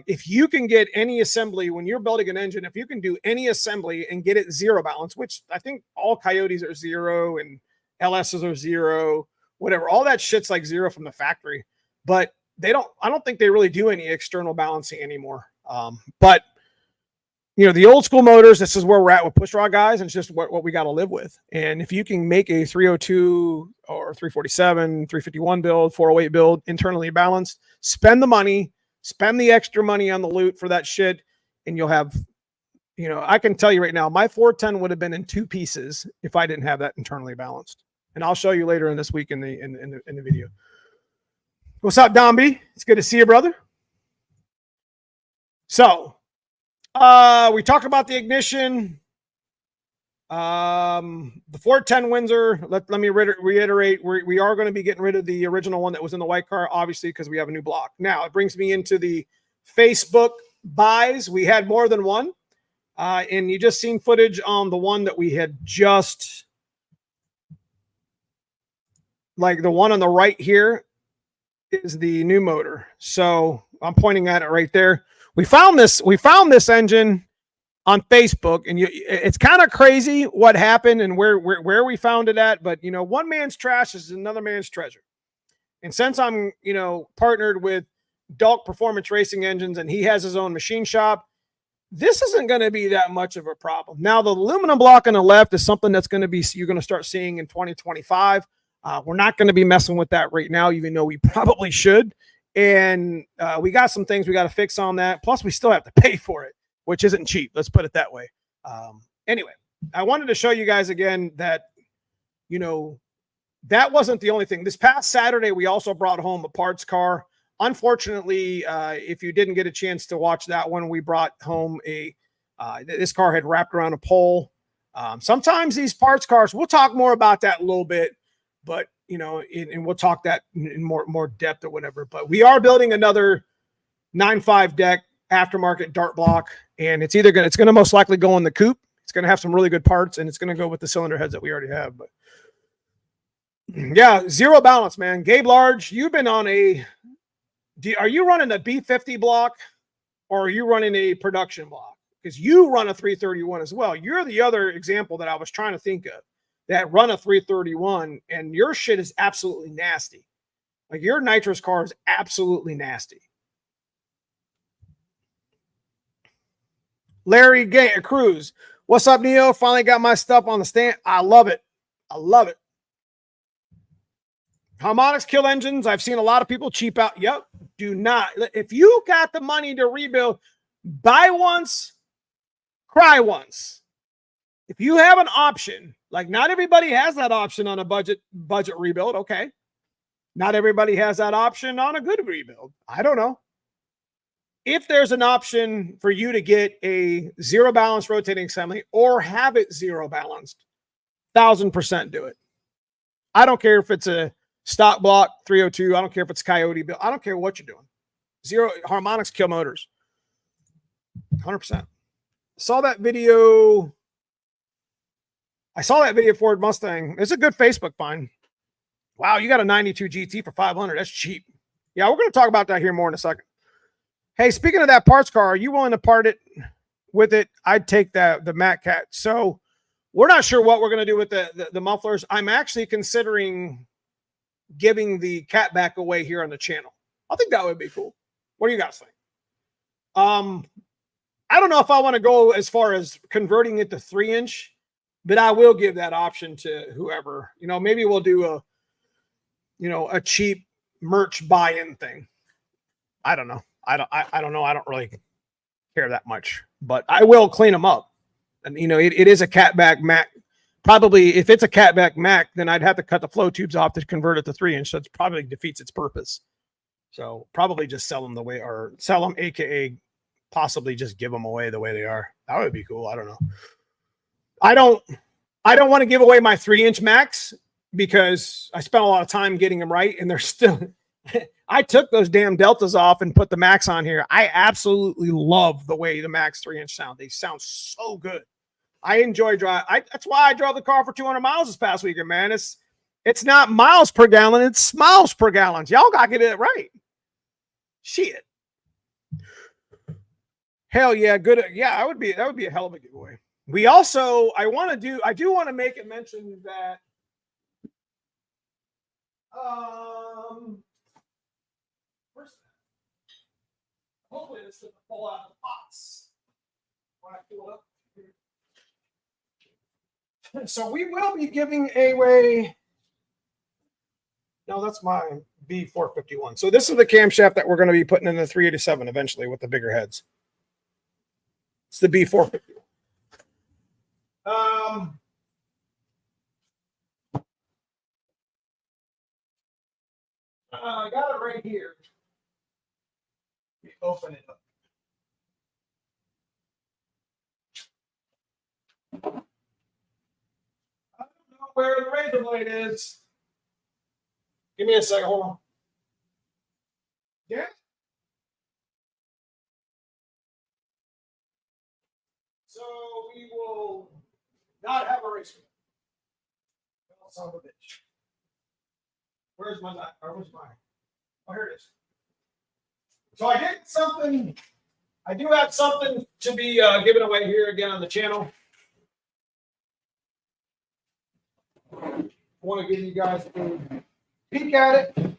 If you can get any assembly when you're building an engine, if you can do any assembly and get it zero balance, which I think all Coyotes are zero and LSs are zero, whatever, all that shit's like zero from the factory, but I don't think they really do any external balancing anymore. But the old school motors, this is where we're at with push rod guys, and it's just what we got to live with. And if you can make a 302 or 347, 351 build, 408 build, internally balanced, spend the money, spend the extra money on the loot for that shit, and you'll have, I can tell you right now, my 410 would have been in two pieces if I didn't have that internally balanced. And I'll show you later in this week in the video. What's up, Don B? It's good to see you, brother. So, we talked about the ignition. The 410 Windsor, let me reiterate, we are going to be getting rid of the original one that was in the white car, obviously, because we have a new block. Now, it brings me into the Facebook buys. We had more than one. And you just seen footage on the one that we had just, like the one on the right here is the new motor. So I'm pointing at it right there. We found this engine on Facebook, and it's kind of crazy what happened and where we found it at. But one man's trash is another man's treasure. And since I'm partnered with Dalk Performance Racing Engines, and he has his own machine shop, this isn't going to be that much of a problem. Now, the aluminum block on the left is something that's going to be you're going to start seeing in 2025. We're not going to be messing with that right now, even though we probably should. And we got some things we got to fix on that. Plus, we still have to pay for it, which isn't cheap. Let's put it that way. Anyway, I wanted to show you guys again that, that wasn't the only thing. This past Saturday, we also brought home a parts car. Unfortunately, if you didn't get a chance to watch that one, we brought home this car had wrapped around a pole. Sometimes these parts cars, we'll talk more about that a little bit, but and we'll talk that in more depth or whatever. But we are building another 9.5 deck aftermarket dart block, and it's going to most likely go in the coupe. It's going to have some really good parts, and it's going to go with the cylinder heads that we already have. But yeah, zero balance, man. Gabe Large, you've been on are you running a B50 block, or are you running a production block? Because you run a 331 as well. You're the other example that I was trying to think of that run a 331, and your shit is absolutely nasty. Like, your nitrous car is absolutely nasty. Larry Cruz, what's up, Neo? Finally got my stuff on the stand. I love it. I love it. Harmonics kill engines. I've seen a lot of people cheap out. Yep. Do not. If you got the money to rebuild, buy once, cry once. If you have an option, like, not everybody has that option on a budget rebuild. Okay. Not everybody has that option on a good rebuild. I don't know. If there's an option for you to get a zero balance rotating assembly or have it zero balanced, 1000% do it. I don't care if it's a stock block 302. I don't care if it's Coyote build. I don't care what you're doing. Zero harmonics kill motors. 100%. Saw that video. I saw that video Ford Mustang. It's a good Facebook find. Wow, you got a 92 GT for 500. That's cheap. Yeah, we're going to talk about that here more in a second. Hey, speaking of that parts car, are you willing to part it with it? I'd take the Matt Cat. So we're not sure what we're going to do with the mufflers. I'm actually considering giving the cat back away here on the channel. I think that would be cool. What do you guys think? I don't know if I want to go as far as converting it to 3-inch, but I will give that option to whoever. Maybe we'll do a cheap merch buy-in thing. I don't know. I don't know. I don't really care that much, but I will clean them up. And you know, it is a catback Mac. Probably if it's a catback Mac, then I'd have to cut the flow tubes off to convert it to 3-inch. So it probably defeats its purpose. So probably just sell them the way, or sell them, AKA possibly just give them away the way they are. That would be cool. I don't know. I don't want to give away my 3-inch Macs because I spent a lot of time getting them right, and they're still. I took those damn Deltas off and put the Max on here. I absolutely love the way the Max 3-inch sound. They sound so good. I enjoy drive. That's why I drove the car for 200 miles this past weekend, man. It's not miles per gallon, it's smiles per gallon. Y'all got to get it right. Shit. Hell yeah, good. Yeah, that would be a hell of a giveaway. We also, I do want to make a mention that where's that? Hopefully this doesn't fall out of the box when I pull it up. So we will be giving away. No, that's my B451. So this is the camshaft that we're going to be putting in the 387 eventually with the bigger heads. It's the B451. I got it right here. Let me open it up. I don't know where the razor blade is. Give me a second. Hold on. Yeah. So we will not have a razor. Oh, son of a bitch. Where's my knife? Or where's mine? Oh, here it is. So I did something. I do have something to be given away here again on the channel. I want to give you guys a peek at it.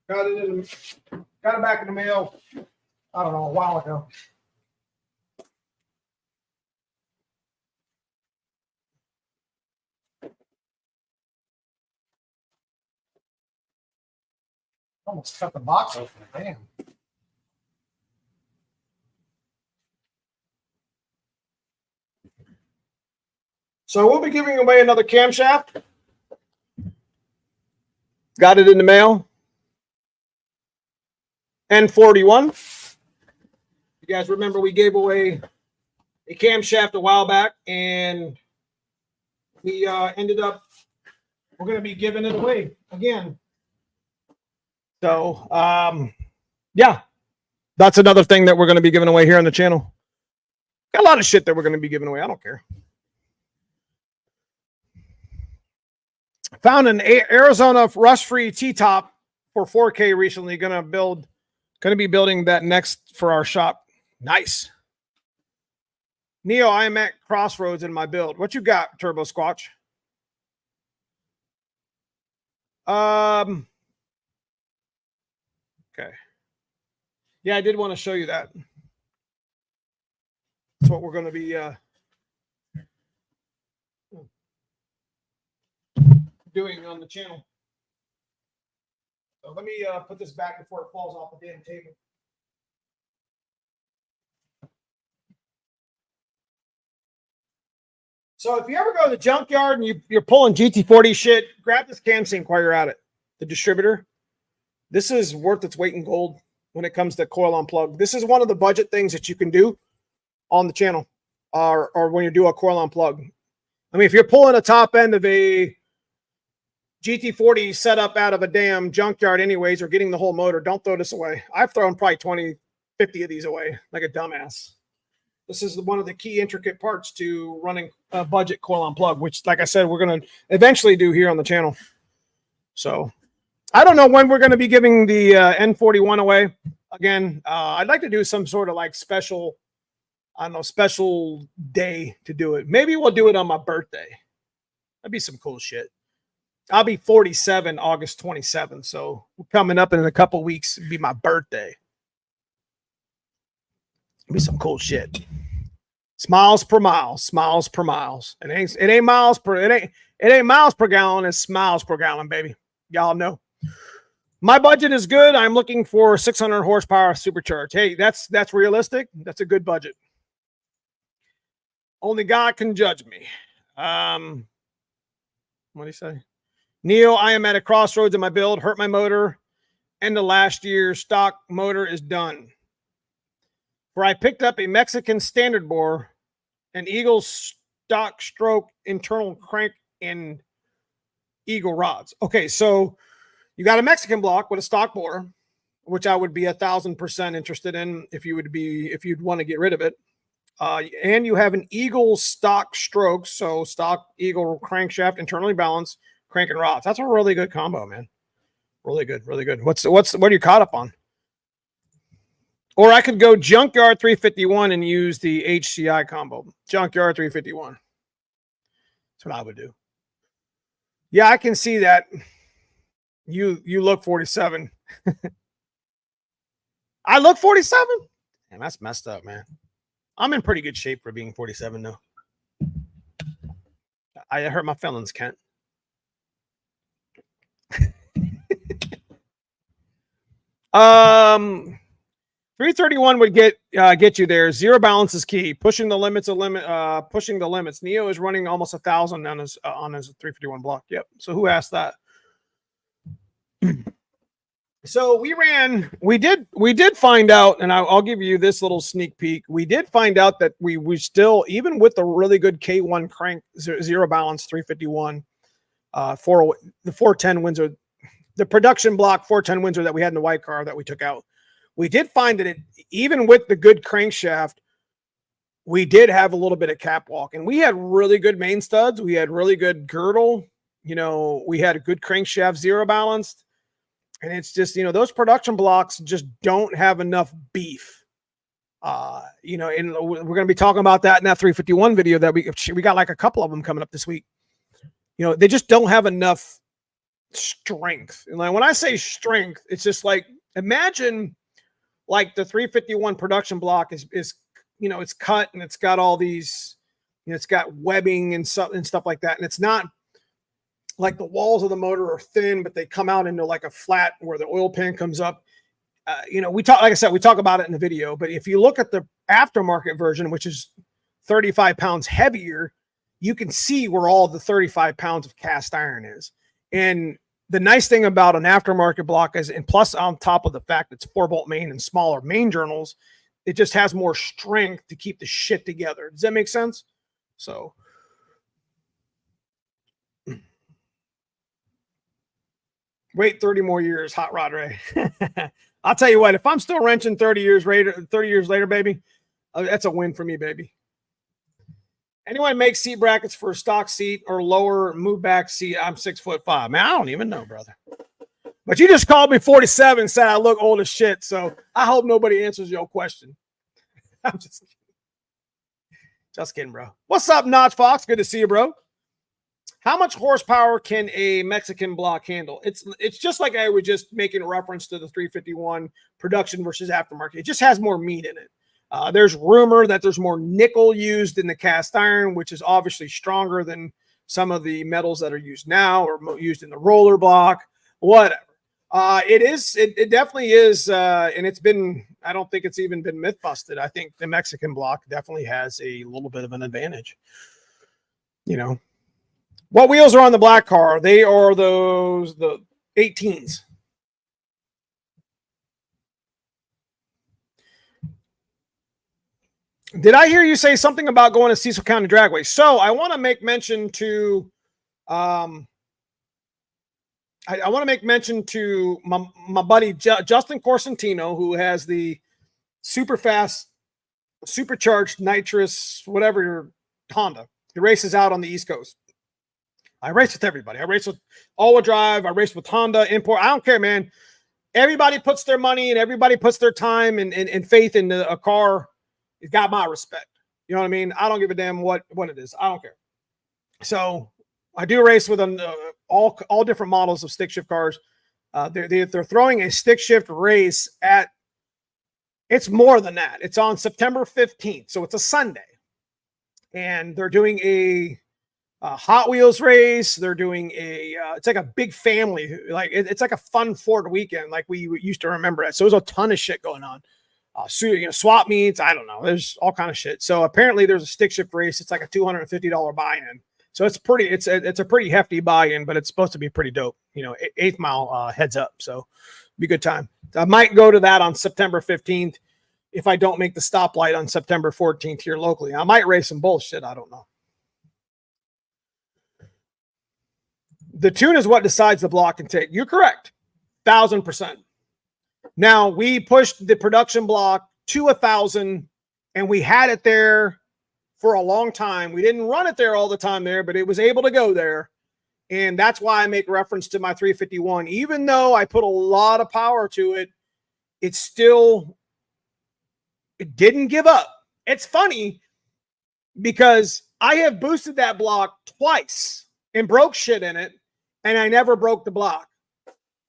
Got it back in the mail, I don't know, a while ago. Almost cut the box open. Damn. So we'll be giving away another camshaft. Got it in the mail. N41. You guys remember we gave away a camshaft a while back, and we ended up, we're going to be giving it away again. So, yeah, that's another thing that we're going to be giving away here on the channel. Got a lot of shit that we're going to be giving away. I don't care. Found an Arizona rust-free T-top for 4K recently. Going to be building that next for our shop. Nice. Neo, I am at crossroads in my build. What you got, Turbo Squatch? Okay. Yeah, I did want to show you that. That's what we're going to be doing on the channel. So let me put this back before it falls off the damn table. So if you ever go to the junkyard and you're pulling GT40 shit, grab this cam sync while you're at it. The distributor. This is worth its weight in gold when it comes to coil unplug. This is one of the budget things that you can do on the channel, or when you do a coil unplug. I mean, if you're pulling a top end of a GT40 setup out of a damn junkyard anyways, or getting the whole motor, don't throw this away. I've thrown probably 20, 50 of these away like a dumbass. This is one of the key intricate parts to running a budget coil unplug, which, like I said, we're going to eventually do here on the channel. So I don't know when we're going to be giving the N41 away. Again, I'd like to do some sort of like special, I don't know, special day to do it. Maybe we'll do it on my birthday. That'd be some cool shit. I'll be 47 August 27th. So coming up in a couple weeks, it'll be my birthday. It'll be some cool shit. Smiles per mile, smiles per miles. It ain't miles per gallon, it's smiles per gallon, baby. Y'all know. My budget is good. I'm looking for 600 horsepower supercharged. Hey, that's realistic. That's a good budget. Only God can judge me. What do you say? Neil, I am at a crossroads in my build. Hurt my motor. End of last year. Stock motor is done. Where I picked up a Mexican standard bore, an Eagle stock stroke internal crank, and Eagle rods. Okay, so you got a Mexican block with a stock bore, which I would be 1,000% interested in if you'd want to get rid of it. And you have an Eagle stock stroke, so stock Eagle crankshaft, internally balanced, crank and rods. That's a really good combo, man. Really good, really good. What are you caught up on? Or I could go Junkyard 351 and use the HCI combo. Junkyard 351. That's what I would do. Yeah, I can see that. You look 47. I look 47? Man, that's messed up, man. I'm in pretty good shape for being 47, though. I hurt my feelings, Kent. 331 would get you there. Zero balance is key. Pushing the limits. Pushing the limits. Neo is running almost 1,000 on his 351 block. Yep. So who asked that? So we did find out, and I'll give you this little sneak peek. We did find out that we still, even with the really good K1 crank zero balance 351, the 410 Windsor, the production block 410 Windsor that we had in the white car that we took out, we did find that even with the good crankshaft, we did have a little bit of catwalk, and we had really good main studs. We had really good girdle. We had a good crankshaft zero balanced. And it's just, those production blocks just don't have enough beef. And we're going to be talking about that in that 351 video that we got like a couple of them coming up this week. They just don't have enough strength. And like when I say strength, it's just like, imagine like the 351 production block is it's cut and it's got all these, it's got webbing and stuff like that. And it's not like the walls of the motor are thin, but they come out into like a flat where the oil pan comes up. Like I said, we talk about it in the video, but if you look at the aftermarket version, which is 35 pounds heavier, you can see where all the 35 pounds of cast iron is. And the nice thing about an aftermarket block is, and plus on top of the fact it's 4-bolt main and smaller main journals, it just has more strength to keep the shit together. Does that make sense? So wait 30 more years, Hot Rod Ray. I'll tell you what, if I'm still wrenching 30 years later, baby, that's a win for me, baby. Anyone make seat brackets for a stock seat or lower move back seat? I'm 6'5". Man, I don't even know, brother. But you just called me 47 and said I look old as shit, so I hope nobody answers your question. I'm just kidding, bro. What's up, Notch Fox? Good to see you, bro. How much horsepower can a Mexican block handle? It's just like I was just making a reference to the 351 production versus aftermarket. It just has more meat in it. There's rumor that there's more nickel used in the cast iron, which is obviously stronger than some of the metals that are used now or used in the roller block, whatever. It definitely is. And it's been, I don't think it's even been myth busted. I think the Mexican block definitely has a little bit of an advantage. What wheels are on the black car? They are the 18s. Did I hear you say something about going to Cecil County Dragway? So I want to make mention to, I want to make mention to my buddy Justin Corsentino, who has the super fast, supercharged nitrous, whatever Honda. He races out on the East Coast. I race with everybody. I race with all-wheel drive. I race with Honda, import. I don't care, man. Everybody puts their money and everybody puts their time and faith into a car. It's got my respect. You know what I mean? I don't give a damn what it is. I don't care. So I do race with all different models of stick shift cars. They're throwing a stick shift race at, it's more than that. It's on September 15th. So it's a Sunday. And they're doing a Hot Wheels race. They're doing it's like a big family, like it's like a fun Ford weekend, like we used to remember it. So there's a ton of shit going on. So, swap meets. I don't know. There's all kind of shit. So apparently there's a stick shift race. It's like a $250 buy-in. So it's a pretty hefty buy-in, but it's supposed to be pretty dope. 8th mile heads up. So be a good time. I might go to that on September 15th if I don't make the stoplight on September 14th here locally. I might race some bullshit. I don't know. The tune is what decides the block and take. You're correct. 1,000%. Now, we pushed the production block to 1,000, and we had it there for a long time. We didn't run it there all the time there, but it was able to go there. And that's why I make reference to my 351. Even though I put a lot of power to it, it didn't give up. It's funny because I have boosted that block twice and broke shit in it, and I never broke the block.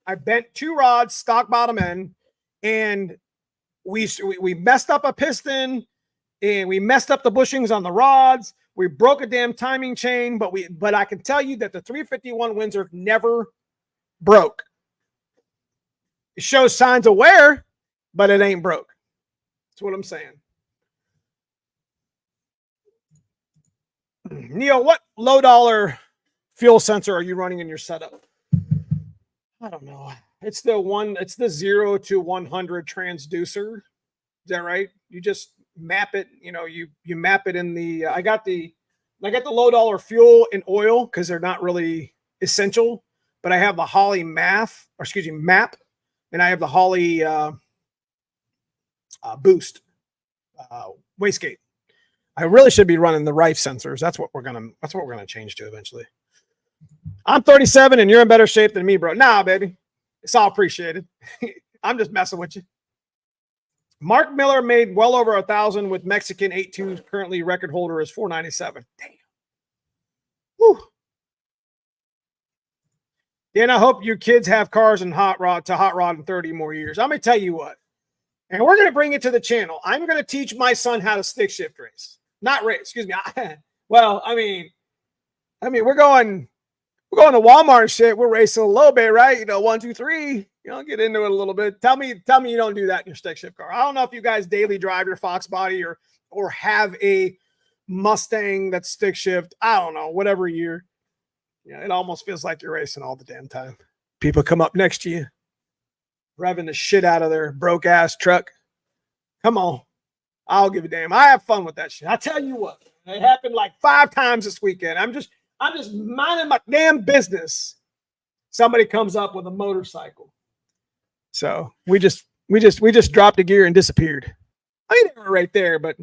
I bent 2 rods, stock bottom end, and we messed up a piston, and we messed up the bushings on the rods. We broke a damn timing chain, but I can tell you that the 351 Windsor never broke. It shows signs of wear, but it ain't broke. That's what I'm saying. Neil, what low dollar fuel sensor are you running in your setup? I don't know. It's the 0 to 100 transducer. Is that right? You just map it. You map it in the, I got the low dollar fuel and oil because they're not really essential, but I have the Holley map, and I have the Holley boost wastegate. I really should be running the Rife sensors. That's what we're gonna change to eventually. I'm 37 and you're in better shape than me, bro. Nah, baby. It's all appreciated. I'm just messing with you. Mark Miller made well over 1,000 with Mexican 8.2. Currently record holder is 497. Damn. Whew. Dan, I hope your kids have cars and hot rod in 30 more years. I'm going to tell you what. And we're going to bring it to the channel. I'm going to teach my son how to stick shift race. Not race, excuse me. Well, I mean, we're going to Walmart and shit. We're racing a little bit, right? 1, 2, 3. Get into it a little bit. Tell me you don't do that in your stick shift car. I don't know if you guys daily drive your Foxbody or have a Mustang that's stick shift. I don't know, whatever year. It almost feels like you're racing all the damn time. People come up next to you, revving the shit out of their broke ass truck. Come on. I'll give a damn. I have fun with that shit. I tell you what, it happened like 5 times this weekend. I'm just minding my damn business. Somebody comes up with a motorcycle. So we just dropped a gear and disappeared. I mean, they were right there, but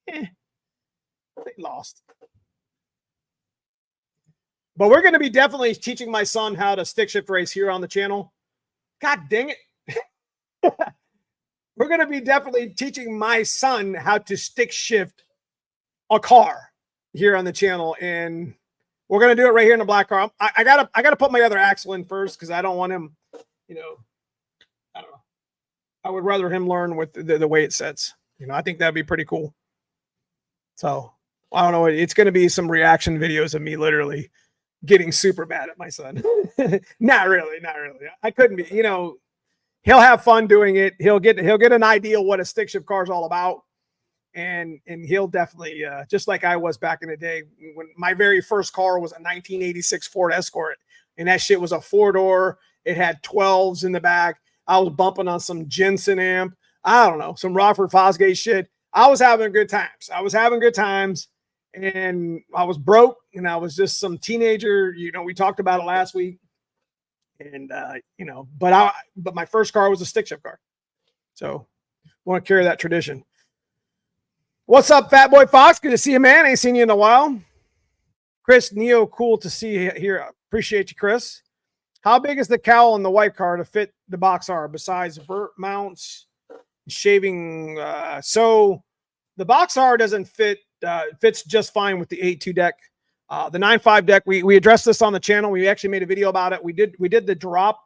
they lost. But we're going to be definitely teaching my son how to stick shift race here on the channel. God dang it. We're going to be definitely teaching my son how to stick shift a car here on the channel. And we're going to do it right here in the black car. I gotta put my other axle in first because I don't want him, I don't know. I would rather him learn with the way it sets. I think that'd be pretty cool. So I don't know. It's going to be some reaction videos of me literally getting super mad at my son. Not really. I couldn't be, he'll have fun doing it. He'll get an idea what a stick shift car is all about. And he'll definitely, just like I was back in the day, when my very first car was a 1986 Ford Escort, and that shit was a 4-door. It had 12s in the back. I was bumping on some Jensen amp. I don't know, some Rockford Fosgate shit. I was having good times. And I was broke, and I was just some teenager. We talked about it last week. And but my first car was a stick shift car. So I want to carry that tradition. What's up, Fat Boy Fox? Good to see you, man. Ain't seen you in a while. Chris Neo, cool to see you here. Appreciate you, Chris. How big is the cowl in the white car to fit the box R besides vert mounts, shaving? So the box R doesn't fit. Fits just fine with the 8.2 deck. The 9.5 deck, we addressed this on the channel. We actually made a video about it. We did the drop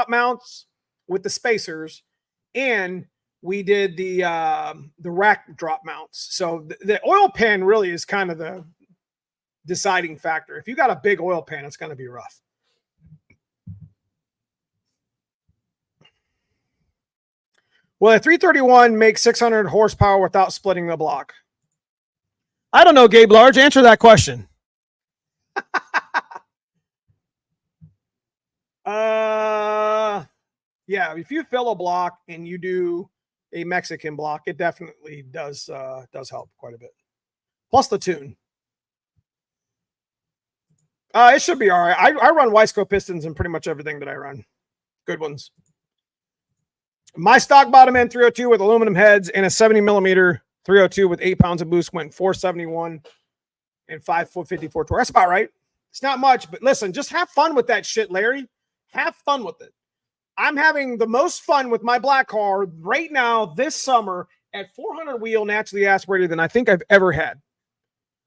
mounts with the spacers, and we did the rack drop mounts. So the oil pan really is kind of deciding factor. If you got a big oil pan, it's going to be rough. Will a 331 make 600 horsepower without splitting the block? I don't know, Gabe Large. Answer that question. Yeah, if you fill a block and you do a Mexican block, it definitely does help quite a bit. Plus the tune. It should be all right. I run Wiseco pistons in pretty much everything that I run. Good ones. My stock bottom end 302 with aluminum heads and a 70 millimeter 302 with 8 pounds of boost went 471 and 554 torque. That's about right. It's not much, but listen, just have fun with that shit, Larry. Have fun with it. I'm having the most fun with my black car right now this summer at 400 wheel naturally aspirated than I think I've ever had.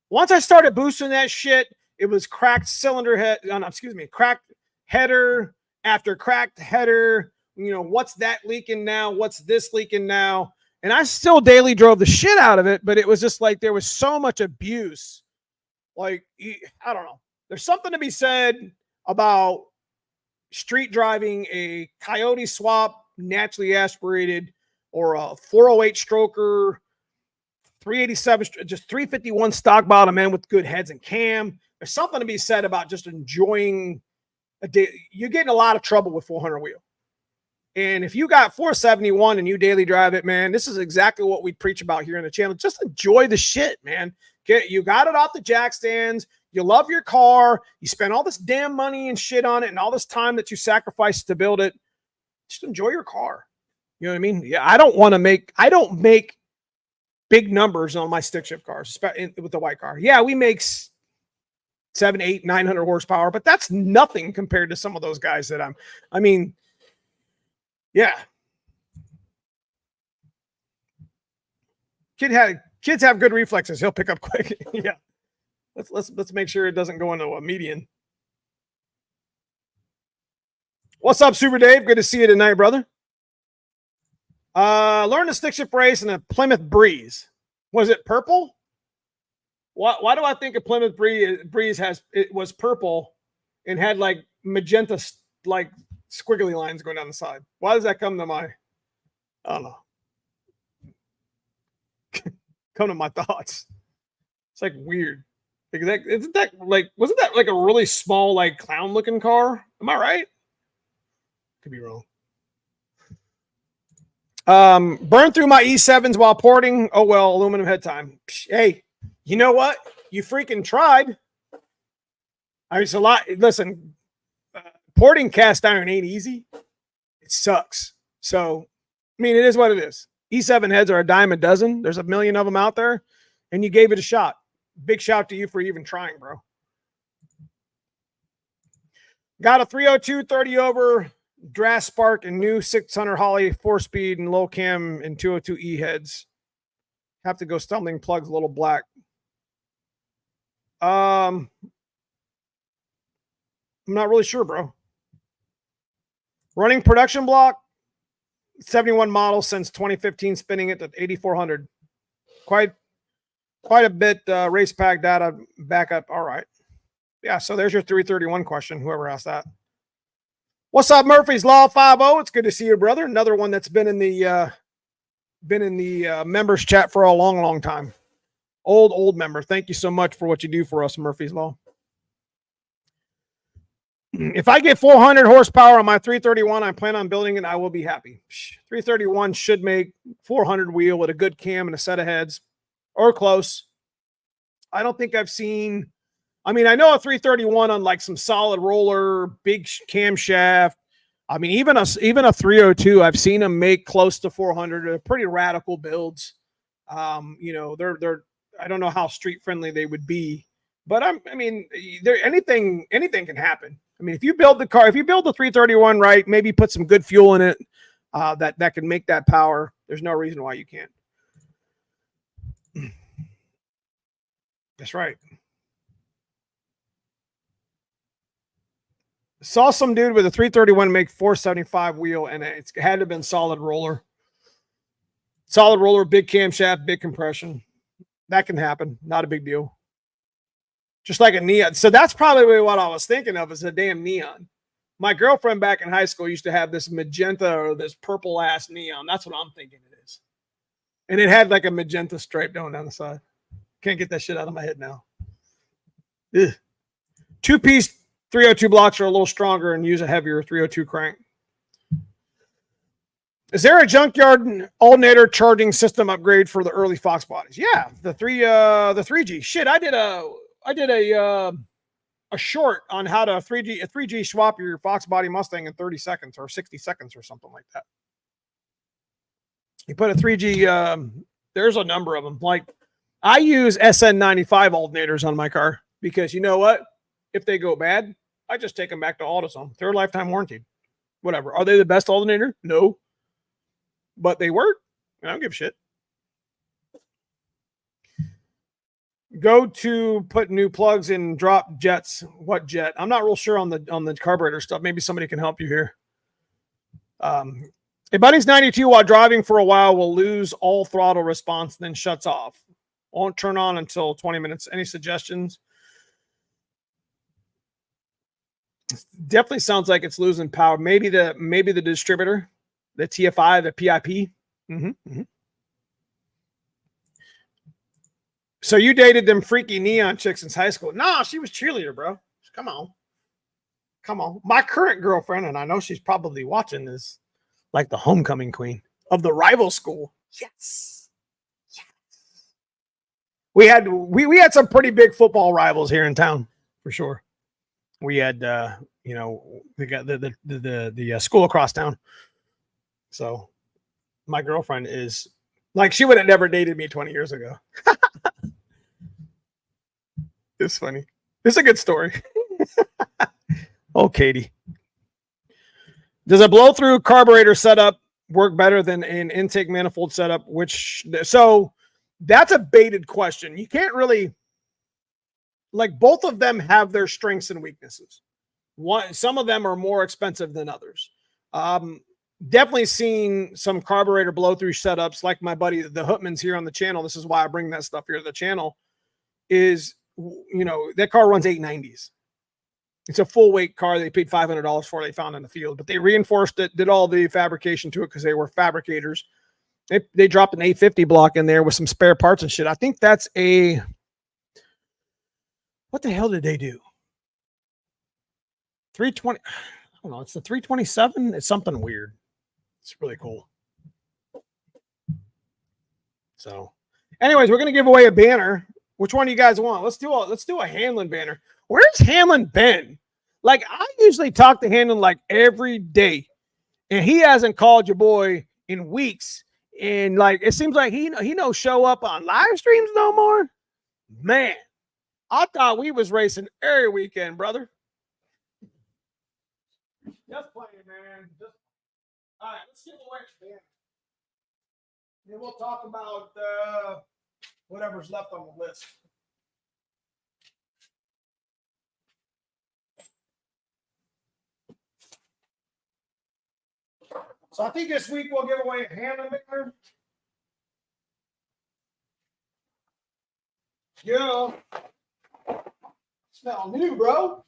Once I started boosting that shit, it was cracked cylinder head, cracked header after cracked header. You know, what's that leaking now? What's this leaking now? And I still daily drove the shit out of it, but it was just like there was so much abuse. Like, I don't know. There's something to be said about street driving a Coyote swap, naturally aspirated, or a 408 stroker, 387, just 351 stock bottom end with good heads and cam. There's something to be said about just enjoying a day. You're getting a lot of trouble with 400 wheel. And if you got 471 and you daily drive it, man, this is exactly what we preach about here on the channel. Just enjoy the shit, man. You got it off the jack stands. You love your car. You spent all this damn money and shit on it and all this time that you sacrificed to build it. Just enjoy your car. You know what I mean? Yeah, I don't make big numbers on my stick shift cars with the white car. Yeah, we make 700, 800, 900 horsepower, but that's nothing compared to some of those guys that yeah. Kids have good reflexes. He'll pick up quick. Yeah. Let's make sure it doesn't go into a median. What's up, Super Dave? Good to see you tonight, brother. Learned a stick shift race in a Plymouth Breeze. Was it purple? Why do I think a Plymouth Breeze was purple and had like magenta like squiggly lines going down the side? Why does that come to my? I don't know. Come to my thoughts. It's like weird. Wasn't that like a really small, like clown looking car? Am I right? Could be wrong. Burned through my E7s while porting. Oh well, aluminum head time. Hey, you know what? You freaking tried. I mean, it's a lot. Listen, porting cast iron ain't easy. It sucks. So, I mean, it is what it is. E7 heads are a dime a dozen. There's a million of them out there, and you gave it a shot. Big shout to you for even trying, bro. Got a 302 30 over Draft Spark and new 600 Holly 4-speed and low cam and 202 E heads. Have to go stumbling plugs a little black. I'm not really sure, bro. Running production block, 71 model since 2015, spinning it to 8,400. Quite a bit race pack data backup. All right. Yeah, so there's your 331 question, whoever asked that. What's up, Murphy's Law 50? It's good to see you, brother. Another one that's been in the members chat for a long time. Old member. Thank you so much for what you do for us, Murphy's Law. If I get 400 horsepower on my 331, I plan on building it. I will be happy. 331 should make 400 wheel with a good cam and a set of heads, or close. I don't think I've seen. I mean, I know a 331 on like some solid roller, big camshaft. I mean, even a 302, I've seen them make close to 400. They're pretty radical builds. You know, they're. I don't know how street friendly they would be, but anything can happen. I mean, if you build the car, if you build the 331 right, maybe put some good fuel in it, that can make that power. There's no reason why you can't. That's right. Saw some dude with a 331 make 475 wheel, and it had to have been solid roller. Solid roller, big camshaft, big compression. That can happen. Not a big deal. Just like a neon. So that's probably what I was thinking of, is a damn neon. My girlfriend back in high school used to have this magenta or this purple ass neon. That's what I'm thinking it is. And it had like a magenta stripe going down the side. Can't get that shit out of my head now. Ugh. 2-piece 302 blocks are a little stronger and use a heavier 302 crank. Is there a junkyard alternator charging system upgrade for the early Fox bodies? Yeah, the 3G. Shit, I did a short on how to 3G swap your Fox body Mustang in 30 seconds or 60 seconds or something like that. You put a 3G, there's a number of them. Like, I use SN95 alternators on my car because you know what? If they go bad, I just take them back to AutoZone. They're lifetime warranted. Whatever. Are they the best alternator? No. But they work. I don't give a shit. Go to put new plugs in drop jets. What jet? I'm not real sure on the carburetor stuff. Maybe somebody can help you here. A buddy's 92 while driving for a while will lose all throttle response, then shuts off. Won't turn on until 20 minutes. Any suggestions? Definitely sounds like it's losing power. Maybe the distributor, the TFI, the PIP. So you dated them freaky neon chicks since high school? Nah, she was cheerleader, bro. Come on. My current girlfriend, and I know she's probably watching, is like the homecoming queen of the rival school. Yes. We had some pretty big football rivals here in town for sure. We had we got the school across town. So my girlfriend is like, she would have never dated me 20 years ago. It's funny. It's a good story. Oh, Katie. Does a blow-through carburetor setup work better than an intake manifold setup? So that's a baited question. You can't really, like, both of them have their strengths and weaknesses. Some of them are more expensive than others. Definitely seen some carburetor blow-through setups, like my buddy, the Hootmans here on the channel. This is why I bring that stuff here to the channel. Is, that car runs 890s. It's a full weight car. They paid $500 for. They found in the field, but they reinforced it, did all the fabrication to it because they were fabricators. They dropped an 850 block in there with some spare parts and shit. I think that's what the hell did they do? 320. I don't know. It's the 327. It's something weird. It's really cool. So, anyways, we're gonna give away a banner. Which one do you guys want? Let's do a Hanlon banner. Where's Hanlon been? Like, I usually talk to Hanlon like every day, and he hasn't called your boy in weeks. And like, it seems like he no show up on live streams no more. Man, I thought we was racing every weekend, brother. Just playing, man. All right, let's give away a banner. Then we'll talk about whatever's left on the list. So I think this week we'll give away a Hanlon banner. Yeah. Smell new, bro.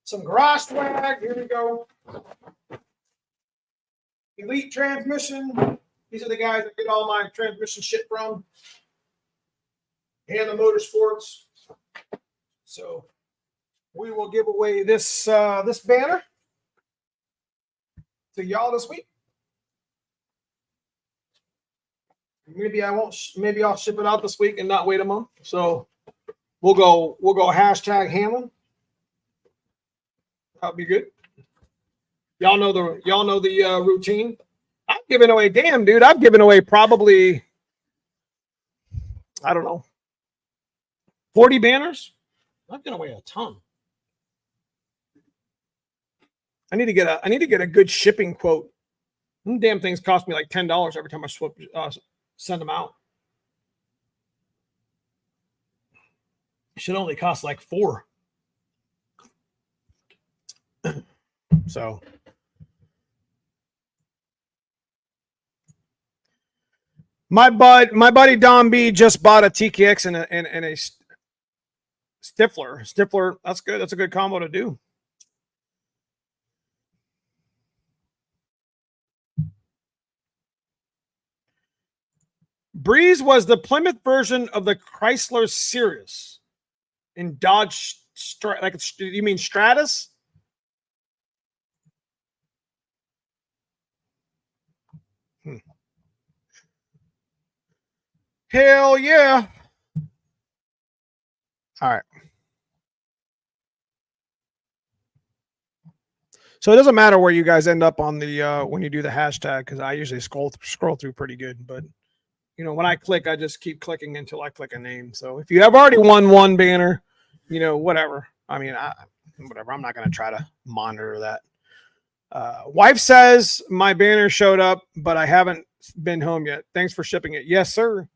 Some garage swag. Here we go. Elite Transmission. These are the guys that get all my transmission shit from. Hanlon Motorsports. So we will give away this banner to y'all this week. Maybe I'll ship it out this week and not wait a month. So we'll go hashtag Hanlon. That'll be good. Y'all know the routine. I've given away, damn dude, I've given away probably, I don't know, 40 banners. I've given away a ton. I need to get a good shipping quote. Them damn things cost me like $10 every time I send them out. It should only cost like $4. So My buddy Don B just bought a TKX and a Stifler. Stifler, that's good. That's a good combo to do. Breeze was the Plymouth version of the Chrysler Cirrus in Dodge. You mean Stratus? Hell yeah. All right. So it doesn't matter where you guys end up on the when you do the hashtag, because I usually scroll through pretty good. But you know, when I click, I just keep clicking until I click a name. So if you have already won one banner, you know, whatever. I mean, whatever. I'm not going to try to monitor that. Wife says my banner showed up, but I haven't been home yet. Thanks for shipping it. Yes, sir.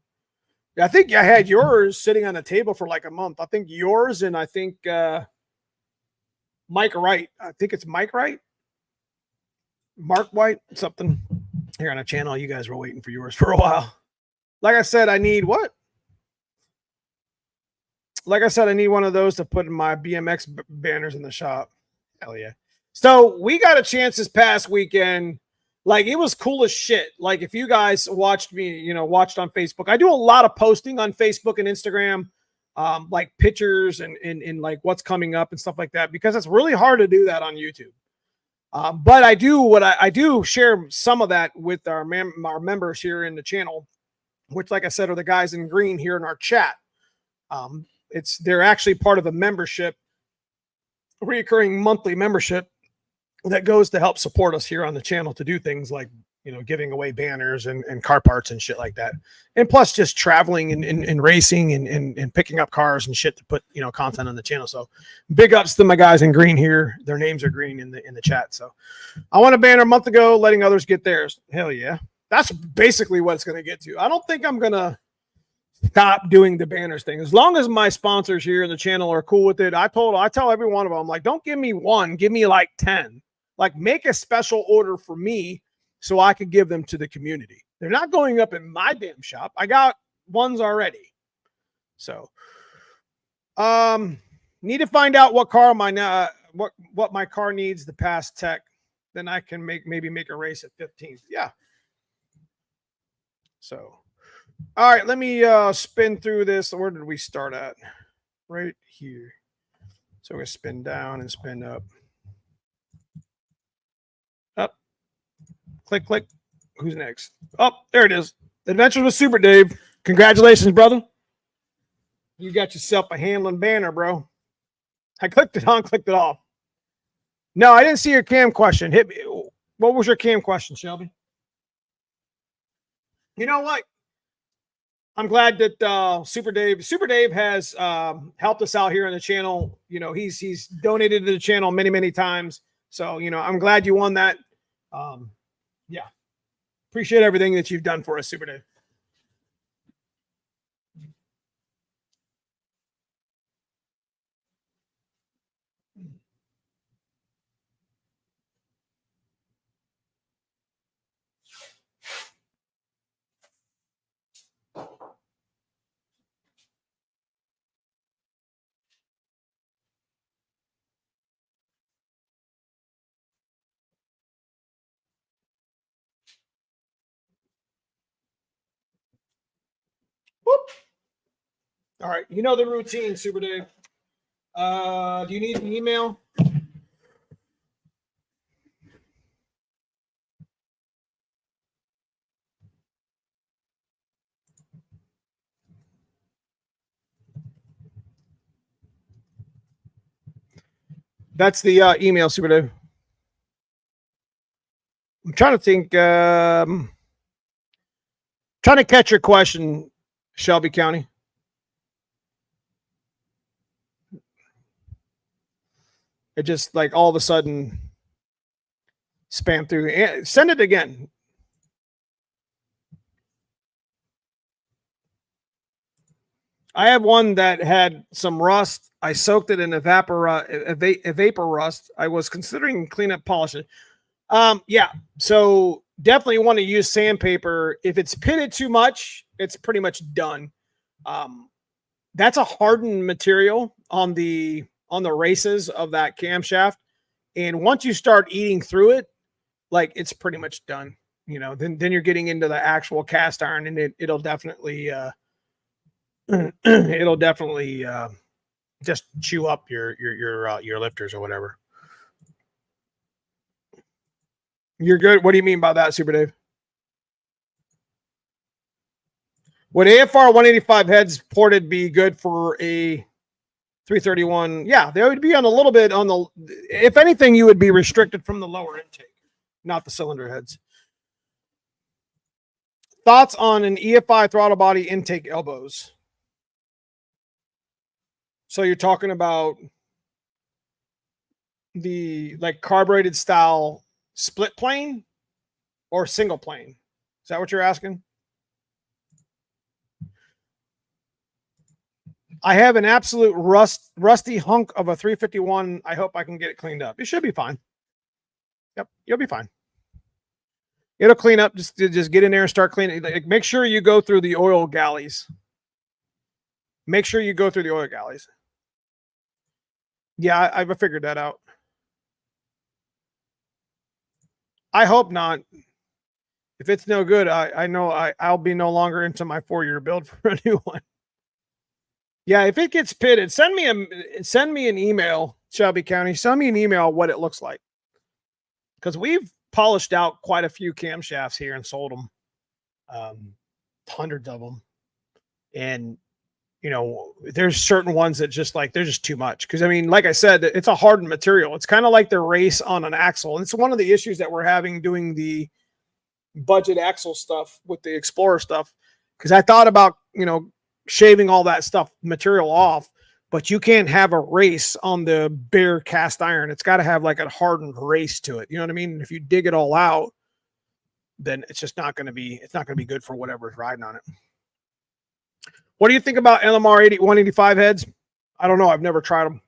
I think I had yours sitting on the table for like a month. I think yours and I think Mike Wright. I think it's Mike Wright. Mark White, something here on a channel. You guys were waiting for yours for a while. Like I said, I need what? Like I said, I need one of those to put in my BMX banners in the shop. Hell yeah. So we got a chance this past weekend. Like, it was cool as shit. Like, if you guys watched me, you know, watched on Facebook, I do a lot of posting on Facebook and Instagram, like pictures and like what's coming up and stuff like that, because it's really hard to do that on YouTube. But I do share some of that with our members here in the channel, which, like I said, are the guys in green here in our chat. They're actually part of a membership, recurring monthly membership that goes to help support us here on the channel to do things like, you know, giving away banners and car parts and shit like that. And plus just traveling and racing and picking up cars and shit to put, you know, content on the channel. So big ups to my guys in green here. Their names are green in the chat. So I won a banner a month ago, letting others get theirs. Hell yeah. That's basically what it's going to get to. I don't think I'm going to stop doing the banners thing. As long as my sponsors here in the channel are cool with it. I tell every one of them, like, don't give me one, give me like 10. Like, make a special order for me so I could give them to the community. They're not going up in my damn shop. I got ones already. So, need to find out what car what my car needs to pass tech. Then I can maybe make a race at 15th. Yeah. So, all right, let me spin through this. Where did we start at? Right here. So we're going to spin down and spin up. Up. Click, click. Who's next? Oh, there it is. Adventures with Super Dave. Congratulations, brother. You got yourself a Hamlin banner, bro. I clicked it on, clicked it off. No, I didn't see your cam question. Hit me. What was your cam question, Shelby? You know what? I'm glad that Super Dave has helped us out here on the channel. You know, he's donated to the channel many, many times. So, you know, I'm glad you won that. Yeah. Appreciate everything that you've done for us, Super Dave. Whoop. All right. You know the routine, Super Dave. Do you need an email? That's the email, Super Dave. I'm trying to think. Trying to catch your question, Shelby County. It just like all of a sudden spam through. Send it again. I have one that had some rust. I soaked it in a vapor rust. I was considering clean up polishing. Yeah. So definitely want to use sandpaper. If it's pitted too much, it's pretty much done. That's a hardened material on the races of that camshaft. And once you start eating through it, like it's pretty much done. You know, then you're getting into the actual cast iron, and it'll definitely just chew up your lifters or whatever. You're good. What do you mean by that, Super Dave? Would AFR 185 heads ported be good for a 331? Yeah, they would be on a little bit on the, if anything, you would be restricted from the lower intake, not the cylinder heads. Thoughts on an EFI throttle body intake elbows? So you're talking about the like carbureted style split plane or single plane? Is that what you're asking? I have an absolute rusty hunk of a 351. I hope I can get it cleaned up. It should be fine. Yep, you'll be fine. It'll clean up. Just get in there and start cleaning. Like, make sure you go through the oil galleys. Make sure you go through the oil galleys. Yeah, I've figured that out. I hope not. If it's no good, I know I'll be no longer into my 4-year build for a new one. Yeah, if it gets pitted, send me an email, Shelby County. Send me an email what it looks like. Because we've polished out quite a few camshafts here and sold them. Hundreds of them. And, you know, there's certain ones that just like, they're just too much. Because, I mean, like I said, it's a hardened material. It's kind of like the race on an axle. And it's one of the issues that we're having doing the budget axle stuff with the Explorer stuff. Because I thought about, you know, shaving all that stuff material off, but you can't have a race on the bare cast iron. It's got to have like a hardened race to it. You know what I mean? If you dig it all out, then it's just not going to be, it's not going to be good for whatever's riding on it. What do you think about LMR 185 heads? I don't know. I've never tried them.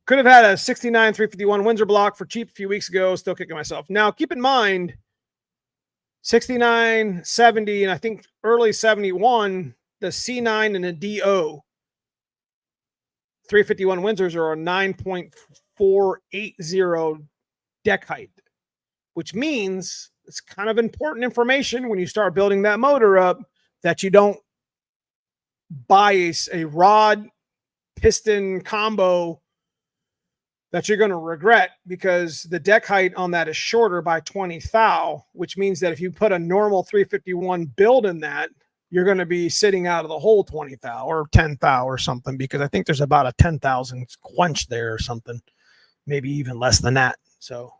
Could have had a 69 351 Windsor block for cheap a few weeks ago. Still kicking myself. Now, keep in mind, 69, 70, and I think early 71, the C9 and the DO 351 Windsors are a 9.480 deck height, which means it's kind of important information when you start building that motor up that you don't buy a rod piston combo that you're going to regret, because the deck height on that is shorter by 20 thou, which means that if you put a normal 351 build in that, you're going to be sitting out of the whole 20 thou or 10 thou or something, because I think there's about a 10,000 quench there or something, maybe even less than that. So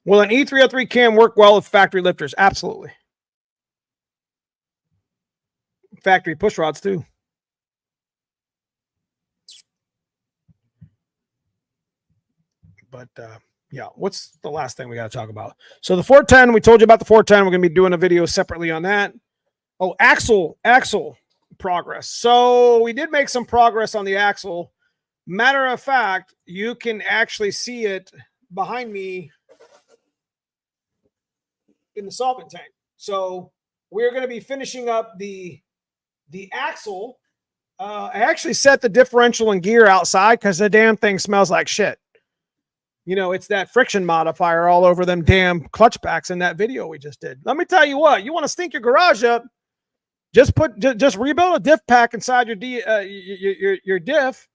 will an E303 cam work well with factory lifters? Absolutely. Factory push rods too. But yeah, what's the last thing we got to talk about? So the 410, we told you about the 410. We're going to be doing a video separately on that. Oh, axle progress. So we did make some progress on the axle. Matter of fact, you can actually see it behind me in the solvent tank. So we're going to be finishing up the axle. I actually set the differential and gear outside because the damn thing smells like shit. You know, it's that friction modifier all over them damn clutch packs in that video we just did. Let me tell you what, you want to stink your garage up, just rebuild a diff pack inside your diff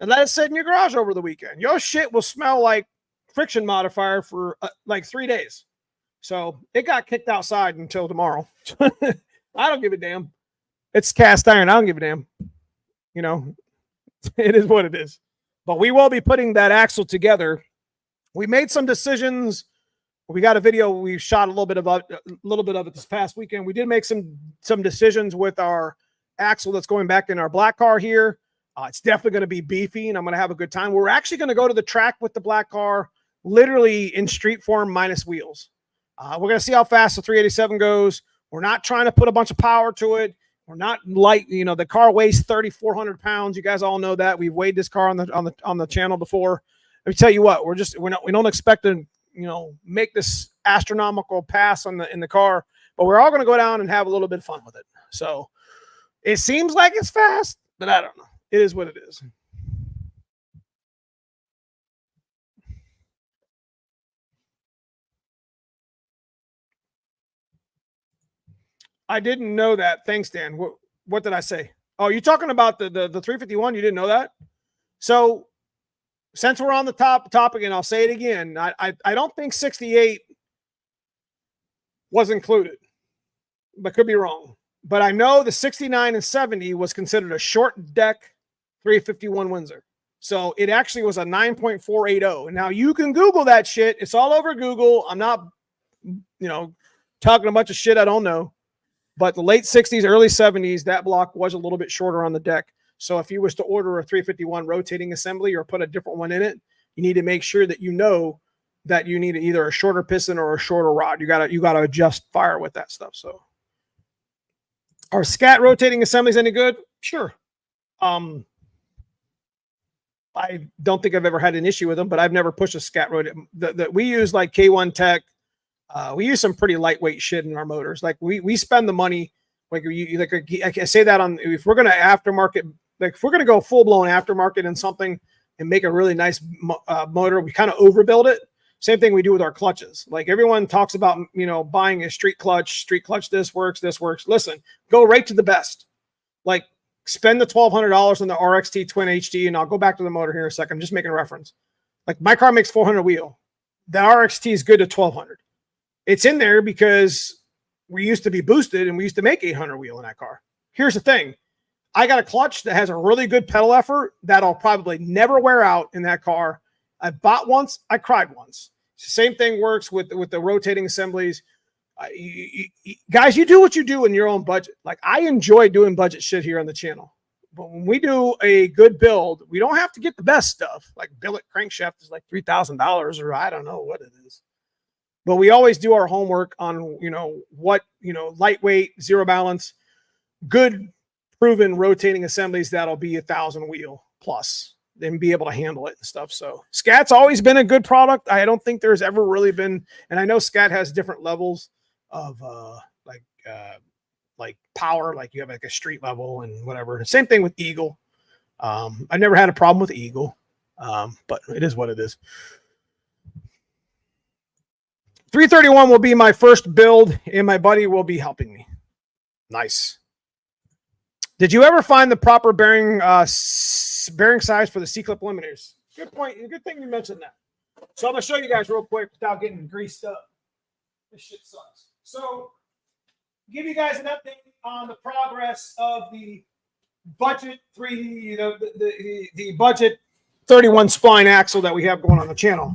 and let it sit in your garage over the weekend. Your shit will smell like friction modifier for like 3 days. So it got kicked outside until tomorrow. I don't give a damn. It's cast iron. I don't give a damn. You know, it is what it is. But we will be putting that axle together. We made some decisions. We got a video. We shot a little bit of it this past weekend. We did make some decisions with our axle that's going back in our black car here. It's definitely going to be beefy, and I'm going to have a good time. We're actually going to go to the track with the black car, literally in street form minus wheels. We're going to see how fast the 387 goes. We're not trying to put a bunch of power to it. We're not light. You know, the car weighs 3,400 pounds. You guys all know that. We've weighed this car on the channel before. Let me tell you what, we don't expect to, you know, make this astronomical pass in the car, but we're all going to go down and have a little bit of fun with it. So it seems like it's fast, but I don't know. It is what it is. I didn't know that. Thanks, Dan. What did I say? Oh, you're talking about the 351? You didn't know that? So since we're on the topic, and I'll say it again, I don't think 68 was included, but could be wrong. But I know the 69 and 70 was considered a short deck 351 Windsor. So it actually was a 9.480. And now you can Google that shit. It's all over Google. I'm not, you know, talking a bunch of shit I don't know. But the late 60s, early 70s, that block was a little bit shorter on the deck. So if you was to order a 351 rotating assembly or put a different one in it, you need to make sure that you know that you need either a shorter piston or a shorter rod. You gotta adjust fire with that stuff. So are scat rotating assemblies any good? Sure. I don't think I've ever had an issue with them, but I've never pushed a scat rotating. We use like K1 Tech. We use some pretty lightweight shit in our motors. Like we spend the money. Like I say that on, if we're going to aftermarket, like if we're going to go full blown aftermarket in something and make a really nice motor, we kind of overbuild it. Same thing we do with our clutches. Like everyone talks about, you know, buying a street clutch. This works. Listen, go right to the best. Like spend the $1,200 on the RXT Twin HD, and I'll go back to the motor here in a second. I'm just making a reference. Like my car makes 400 wheel. The RXT is good to 1,200. It's in there because we used to be boosted and we used to make 800 wheel in that car. Here's the thing. I got a clutch that has a really good pedal effort that'll probably never wear out in that car. I bought once, I cried once. Same thing works with the rotating assemblies. Guys, you do what you do in your own budget. Like I enjoy doing budget shit here on the channel. But when we do a good build, we don't have to get the best stuff. Like billet crankshaft is like $3,000 or I don't know what it is. But we always do our homework on, you know, what, you know, lightweight, zero balance, good proven rotating assemblies that'll be 1,000 wheel plus, then be able to handle it and stuff. So Scat's always been a good product. I don't think there's ever really been, and I know Scat has different levels of like power, like you have like a street level and whatever. Same thing with Eagle. I never had a problem with Eagle, but it is what it is. 331 will be my first build, and my buddy will be helping me. Nice. Did you ever find the proper bearing size for the C-clip eliminators? Good point. Good thing you mentioned that. So I'm going to show you guys real quick without getting greased up. This shit sucks. So give you guys an update on the progress of the budget the budget 31 spline axle that we have going on the channel.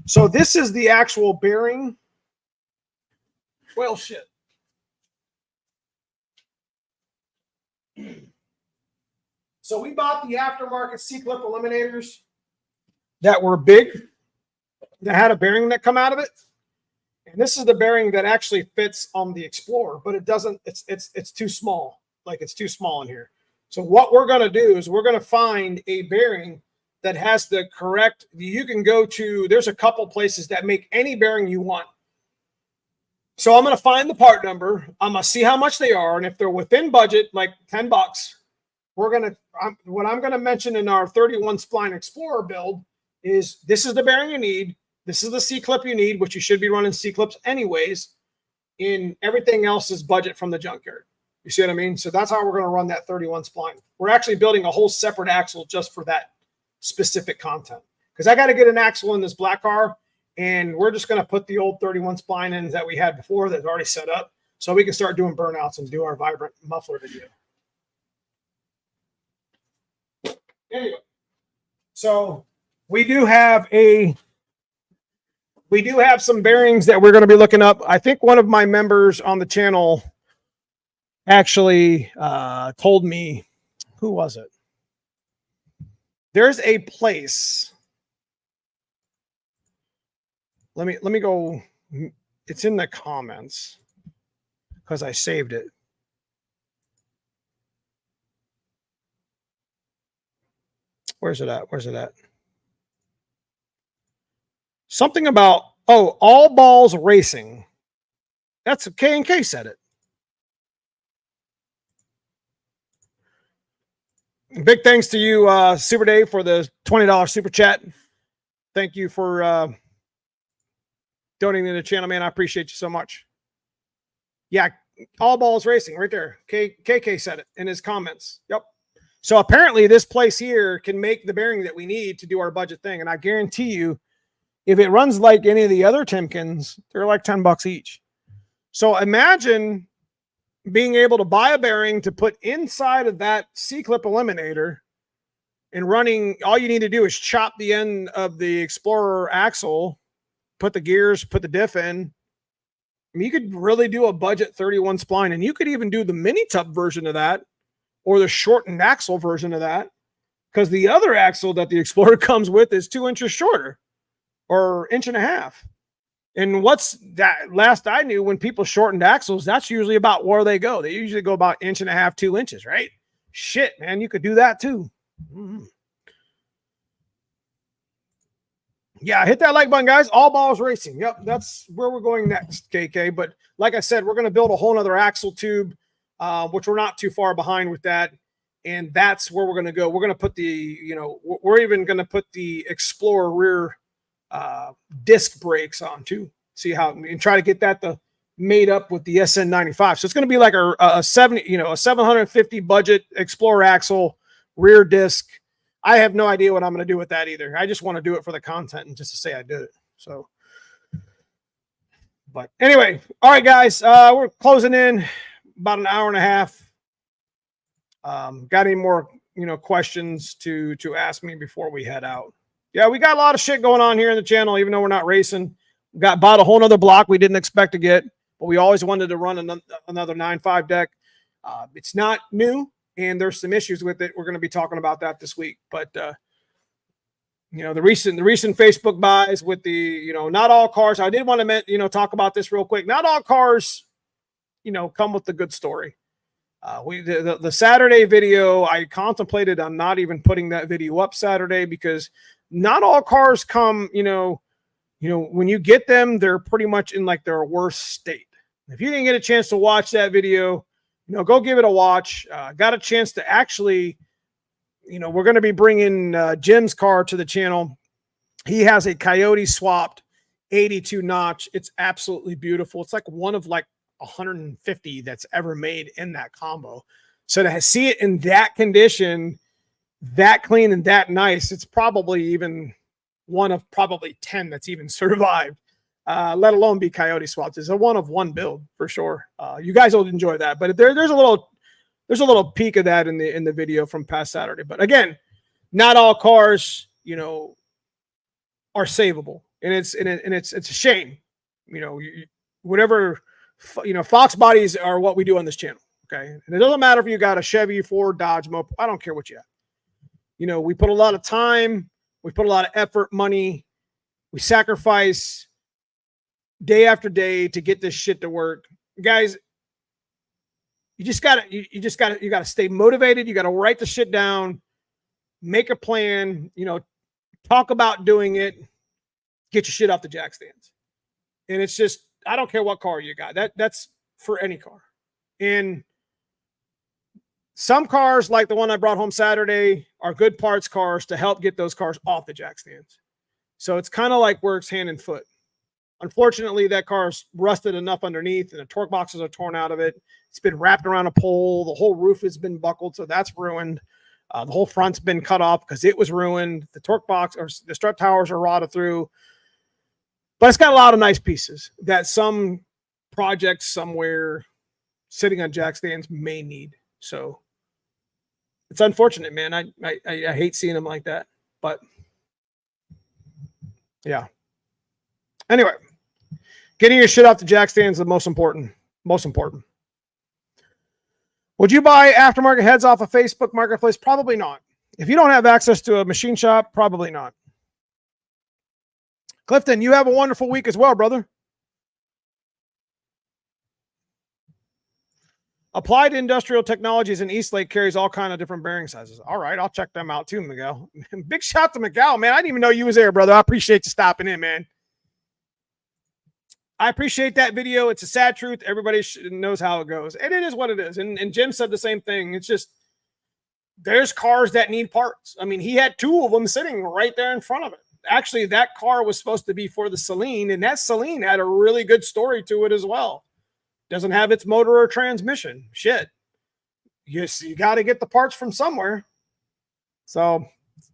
So this is the actual bearing. Well, shit. So we bought the aftermarket C-clip eliminators that were big, that had a bearing that come out of it. And this is the bearing that actually fits on the Explorer, but it doesn't, it's too small. Like it's too small in here. So what we're going to do is we're going to find a bearing that has the correct, you can go to, there's a couple places that make any bearing you want. So I'm going to find the part number. I'm going to see how much they are. And if they're within budget, like $10, we're going to, what I'm going to mention in our 31 spline Explorer build is this is the bearing you need. This is the C-clip you need, which you should be running C-clips anyways. In everything else is budget from the junkyard. You see what I mean? So that's how we're going to run that 31 spline. We're actually building a whole separate axle just for that specific content. Because I got to get an axle in this black car, and we're just going to put the old 31 spline in that we had before that's already set up so we can start doing burnouts and do our vibrant muffler video. Anyway, so we do have some bearings that we're going to be looking up. I think one of my members on the channel actually told me, who was it? There's a place. Let me go. It's in the comments because I saved it. Where's it at? Where's it at? Something about, oh, All Balls Racing. That's K&K said it. Big thanks to you, Super Dave, for the $20 super chat. Thank you for donating to the channel, man. I appreciate you so much. Yeah, All Balls Racing right there. KK said it in his comments. Yep. So apparently this place here can make the bearing that we need to do our budget thing. And I guarantee you, if it runs like any of the other Timkins, they're like $10 each. So imagine being able to buy a bearing to put inside of that C-clip eliminator and running. All you need to do is chop the end of the Explorer axle, put the gears, put the diff in. I mean, you could really do a budget 31 spline, and you could even do the mini tub version of that or the shortened axle version of that, because the other axle that the Explorer comes with is 2 inches shorter or 1.5 inches. And what's that? Last I knew, when people shortened axles, that's usually about where they go. They usually go about 1.5 inches, 2 inches, right? Shit, man, you could do that too. Mm-hmm. Yeah, hit that like button, guys. All Balls Racing. Yep, that's where we're going next, KK. But like I said, we're going to build a whole nother axle tube, which we're not too far behind with that. And that's where we're going to go. We're going to put the, we're even going to put the Explorer rear disc brakes on too. See how, and try to get that made up with the SN95. So it's going to be like a 750 budget Explorer axle, rear disc. I have no idea what I'm going to do with that either. I just want to do it for the content and just to say I did it. So, but anyway, all right, guys, we're closing in about an hour and a half. Got any more, questions to ask me before we head out? Yeah, we got a lot of shit going on here in the channel, even though we're not racing. We bought a whole nother block we didn't expect to get, but we always wanted to run another 9.5 deck. It's not new, and there's some issues with it. We're going to be talking about that this week. But the recent Facebook buys with the, not all cars. I did want to talk about this real quick. Not all cars, come with the good story. The Saturday video, I contemplated on not even putting that video up Saturday, because not all cars come, when you get them, they're pretty much in like their worst state. If you didn't get a chance to watch that video, go give it a watch. Got a chance to actually, we're going to be bringing Jim's car to the channel. He has a Coyote swapped 82 notch. It's absolutely beautiful. It's like one of 150 that's ever made in that combo. So to see it in that condition, that clean and that nice, it's probably even one of probably 10 that's even survived, let alone be Coyote swapped. It's a one of one build for sure. You guys will enjoy that, but there's a little peek of that in the video from past Saturday. But again, not all cars, are savable, and it's a shame, whatever. Fox bodies are what we do on this channel. Okay. And it doesn't matter if you got a Chevy, Ford, Dodge, Moped. I don't care what you have. We put a lot of time, we put a lot of effort, money, we sacrifice day after day to get this shit to work. Guys, you gotta stay motivated. You gotta write the shit down, make a plan, talk about doing it, get your shit off the jack stands. And it's just, I don't care what car you got. That's for any car. And some cars, like the one I brought home Saturday, are good parts cars to help get those cars off the jack stands. So it's kind of like works hand and foot. Unfortunately, that car's rusted enough underneath, and the torque boxes are torn out of it. It's been wrapped around a pole. The whole roof has been buckled, so that's ruined. The whole front's been cut off because it was ruined. The torque box or the strut towers are rotted through. But it's got a lot of nice pieces that some projects somewhere sitting on jack stands may need. So it's unfortunate, man. I hate seeing them like that. But yeah. Anyway, getting your shit off the jack stands is the most important. Most important. Would you buy aftermarket heads off a Facebook marketplace? Probably not. If you don't have access to a machine shop, probably not. Clifton, you have a wonderful week as well, brother. Applied Industrial Technologies in Eastlake carries all kind of different bearing sizes. All right, I'll check them out too, Miguel. Big shout to Miguel, man. I didn't even know you was there, brother. I appreciate you stopping in, man. I appreciate that video. It's a sad truth. Everybody knows how it goes. And it is what it is. And Jim said the same thing. It's just, there's cars that need parts. I mean, he had 2 of them sitting right there in front of it. Actually, that car was supposed to be for the Celine, and that Celine had a really good story to it as well. Doesn't have its motor or transmission. Shit. You got to get the parts from somewhere. So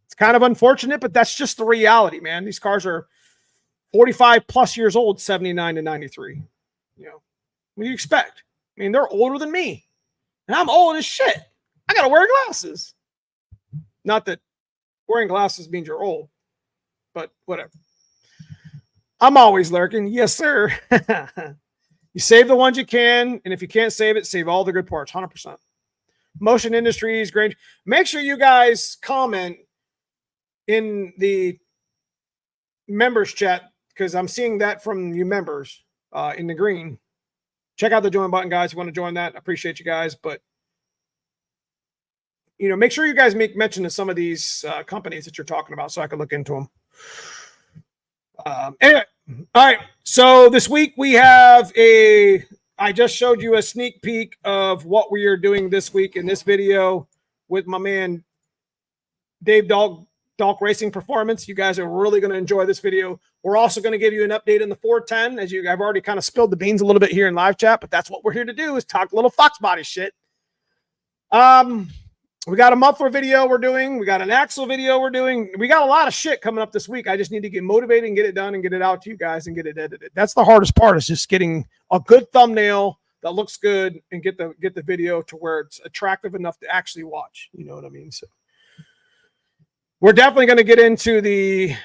it's kind of unfortunate, but that's just the reality, man. These cars are 45 plus years old, 79 to 93. You know, what do you expect? I mean, they're older than me, and I'm old as shit. I got to wear glasses. Not that wearing glasses means you're old, but whatever. I'm always lurking. Yes, sir. You save the ones you can, and if you can't save it, save all the good parts, 100%. Motion Industries, great. Make sure you guys comment in the members chat, because I'm seeing that from you members in the green. Check out the join button, guys. If you want to join that, I appreciate you guys. But, you know, make sure you guys make mention of some of these companies that you're talking about so I can look into them. Anyway, all right. So this week we have I just showed you a sneak peek of what we are doing this week in this video with my man, Dave Dalk Racing Performance. You guys are really going to enjoy this video. We're also going to give you an update in the 410. I've already kind of spilled the beans a little bit here in live chat, but that's what we're here to do, is talk a little Foxbody shit. We got a muffler video we're doing. We got an axle video we're doing. We got a lot of shit coming up this week. I just need to get motivated and get it done and get it out to you guys and get it edited. That's the hardest part, is just getting a good thumbnail that looks good and get the video to where it's attractive enough to actually watch. You know what I mean? So we're definitely going to get into the,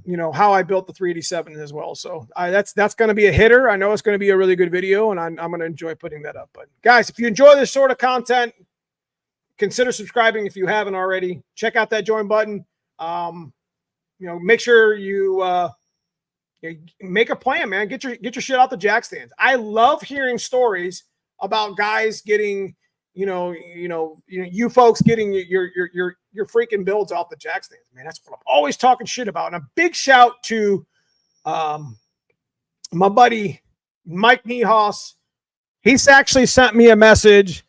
you know, how I built the 387 as well. So that's going to be a hitter. I know it's going to be a really good video, and I'm going to enjoy putting that up. But guys, if you enjoy this sort of content, consider subscribing if you haven't already. Check out that join button. You know, make sure you make a plan, man. Get your shit out the jack stands. I love hearing stories about guys getting, you folks getting your freaking builds off the jack stands, man. That's what I'm always talking shit about. And a big shout to my buddy Mike Niehaus. He's actually sent me a message.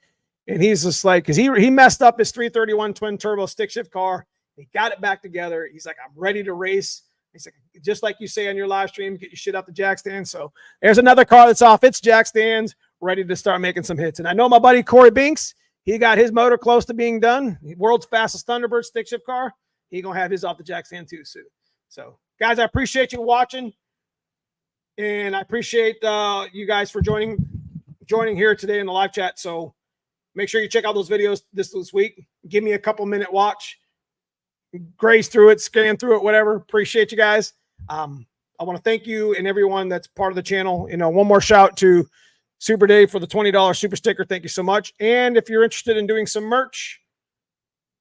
And he's just like, because he messed up his 331 twin turbo stick shift car. He got it back together. He's like, I'm ready to race. He's like, just like you say on your live stream, get your shit out the jack stand. So there's another car that's off its jack stands, ready to start making some hits. And I know my buddy Corey Binks, he got his motor close to being done. World's fastest Thunderbird stick shift car. He gonna have his off the jack stand too soon. So guys, I appreciate you watching, and I appreciate you guys for joining here today in the live chat. So make sure you check out those videos this week. Give me a couple minute watch, graze through it, scan through it, whatever. Appreciate you guys. I want to thank you and everyone that's part of the channel. You know, one more shout to Super Dave for the $20 super sticker. Thank you so much. And if you're interested in doing some merch,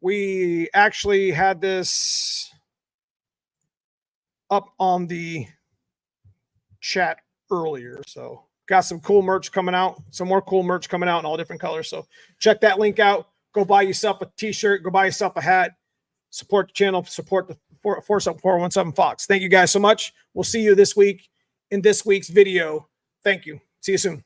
we actually had this up on the chat earlier. So got some cool merch coming out, some more cool merch coming out in all different colors. So check that link out. Go buy yourself a t-shirt, go buy yourself a hat, support the channel, support the 417 Fox. Thank you guys so much. We'll see you this week in this week's video. Thank you. See you soon.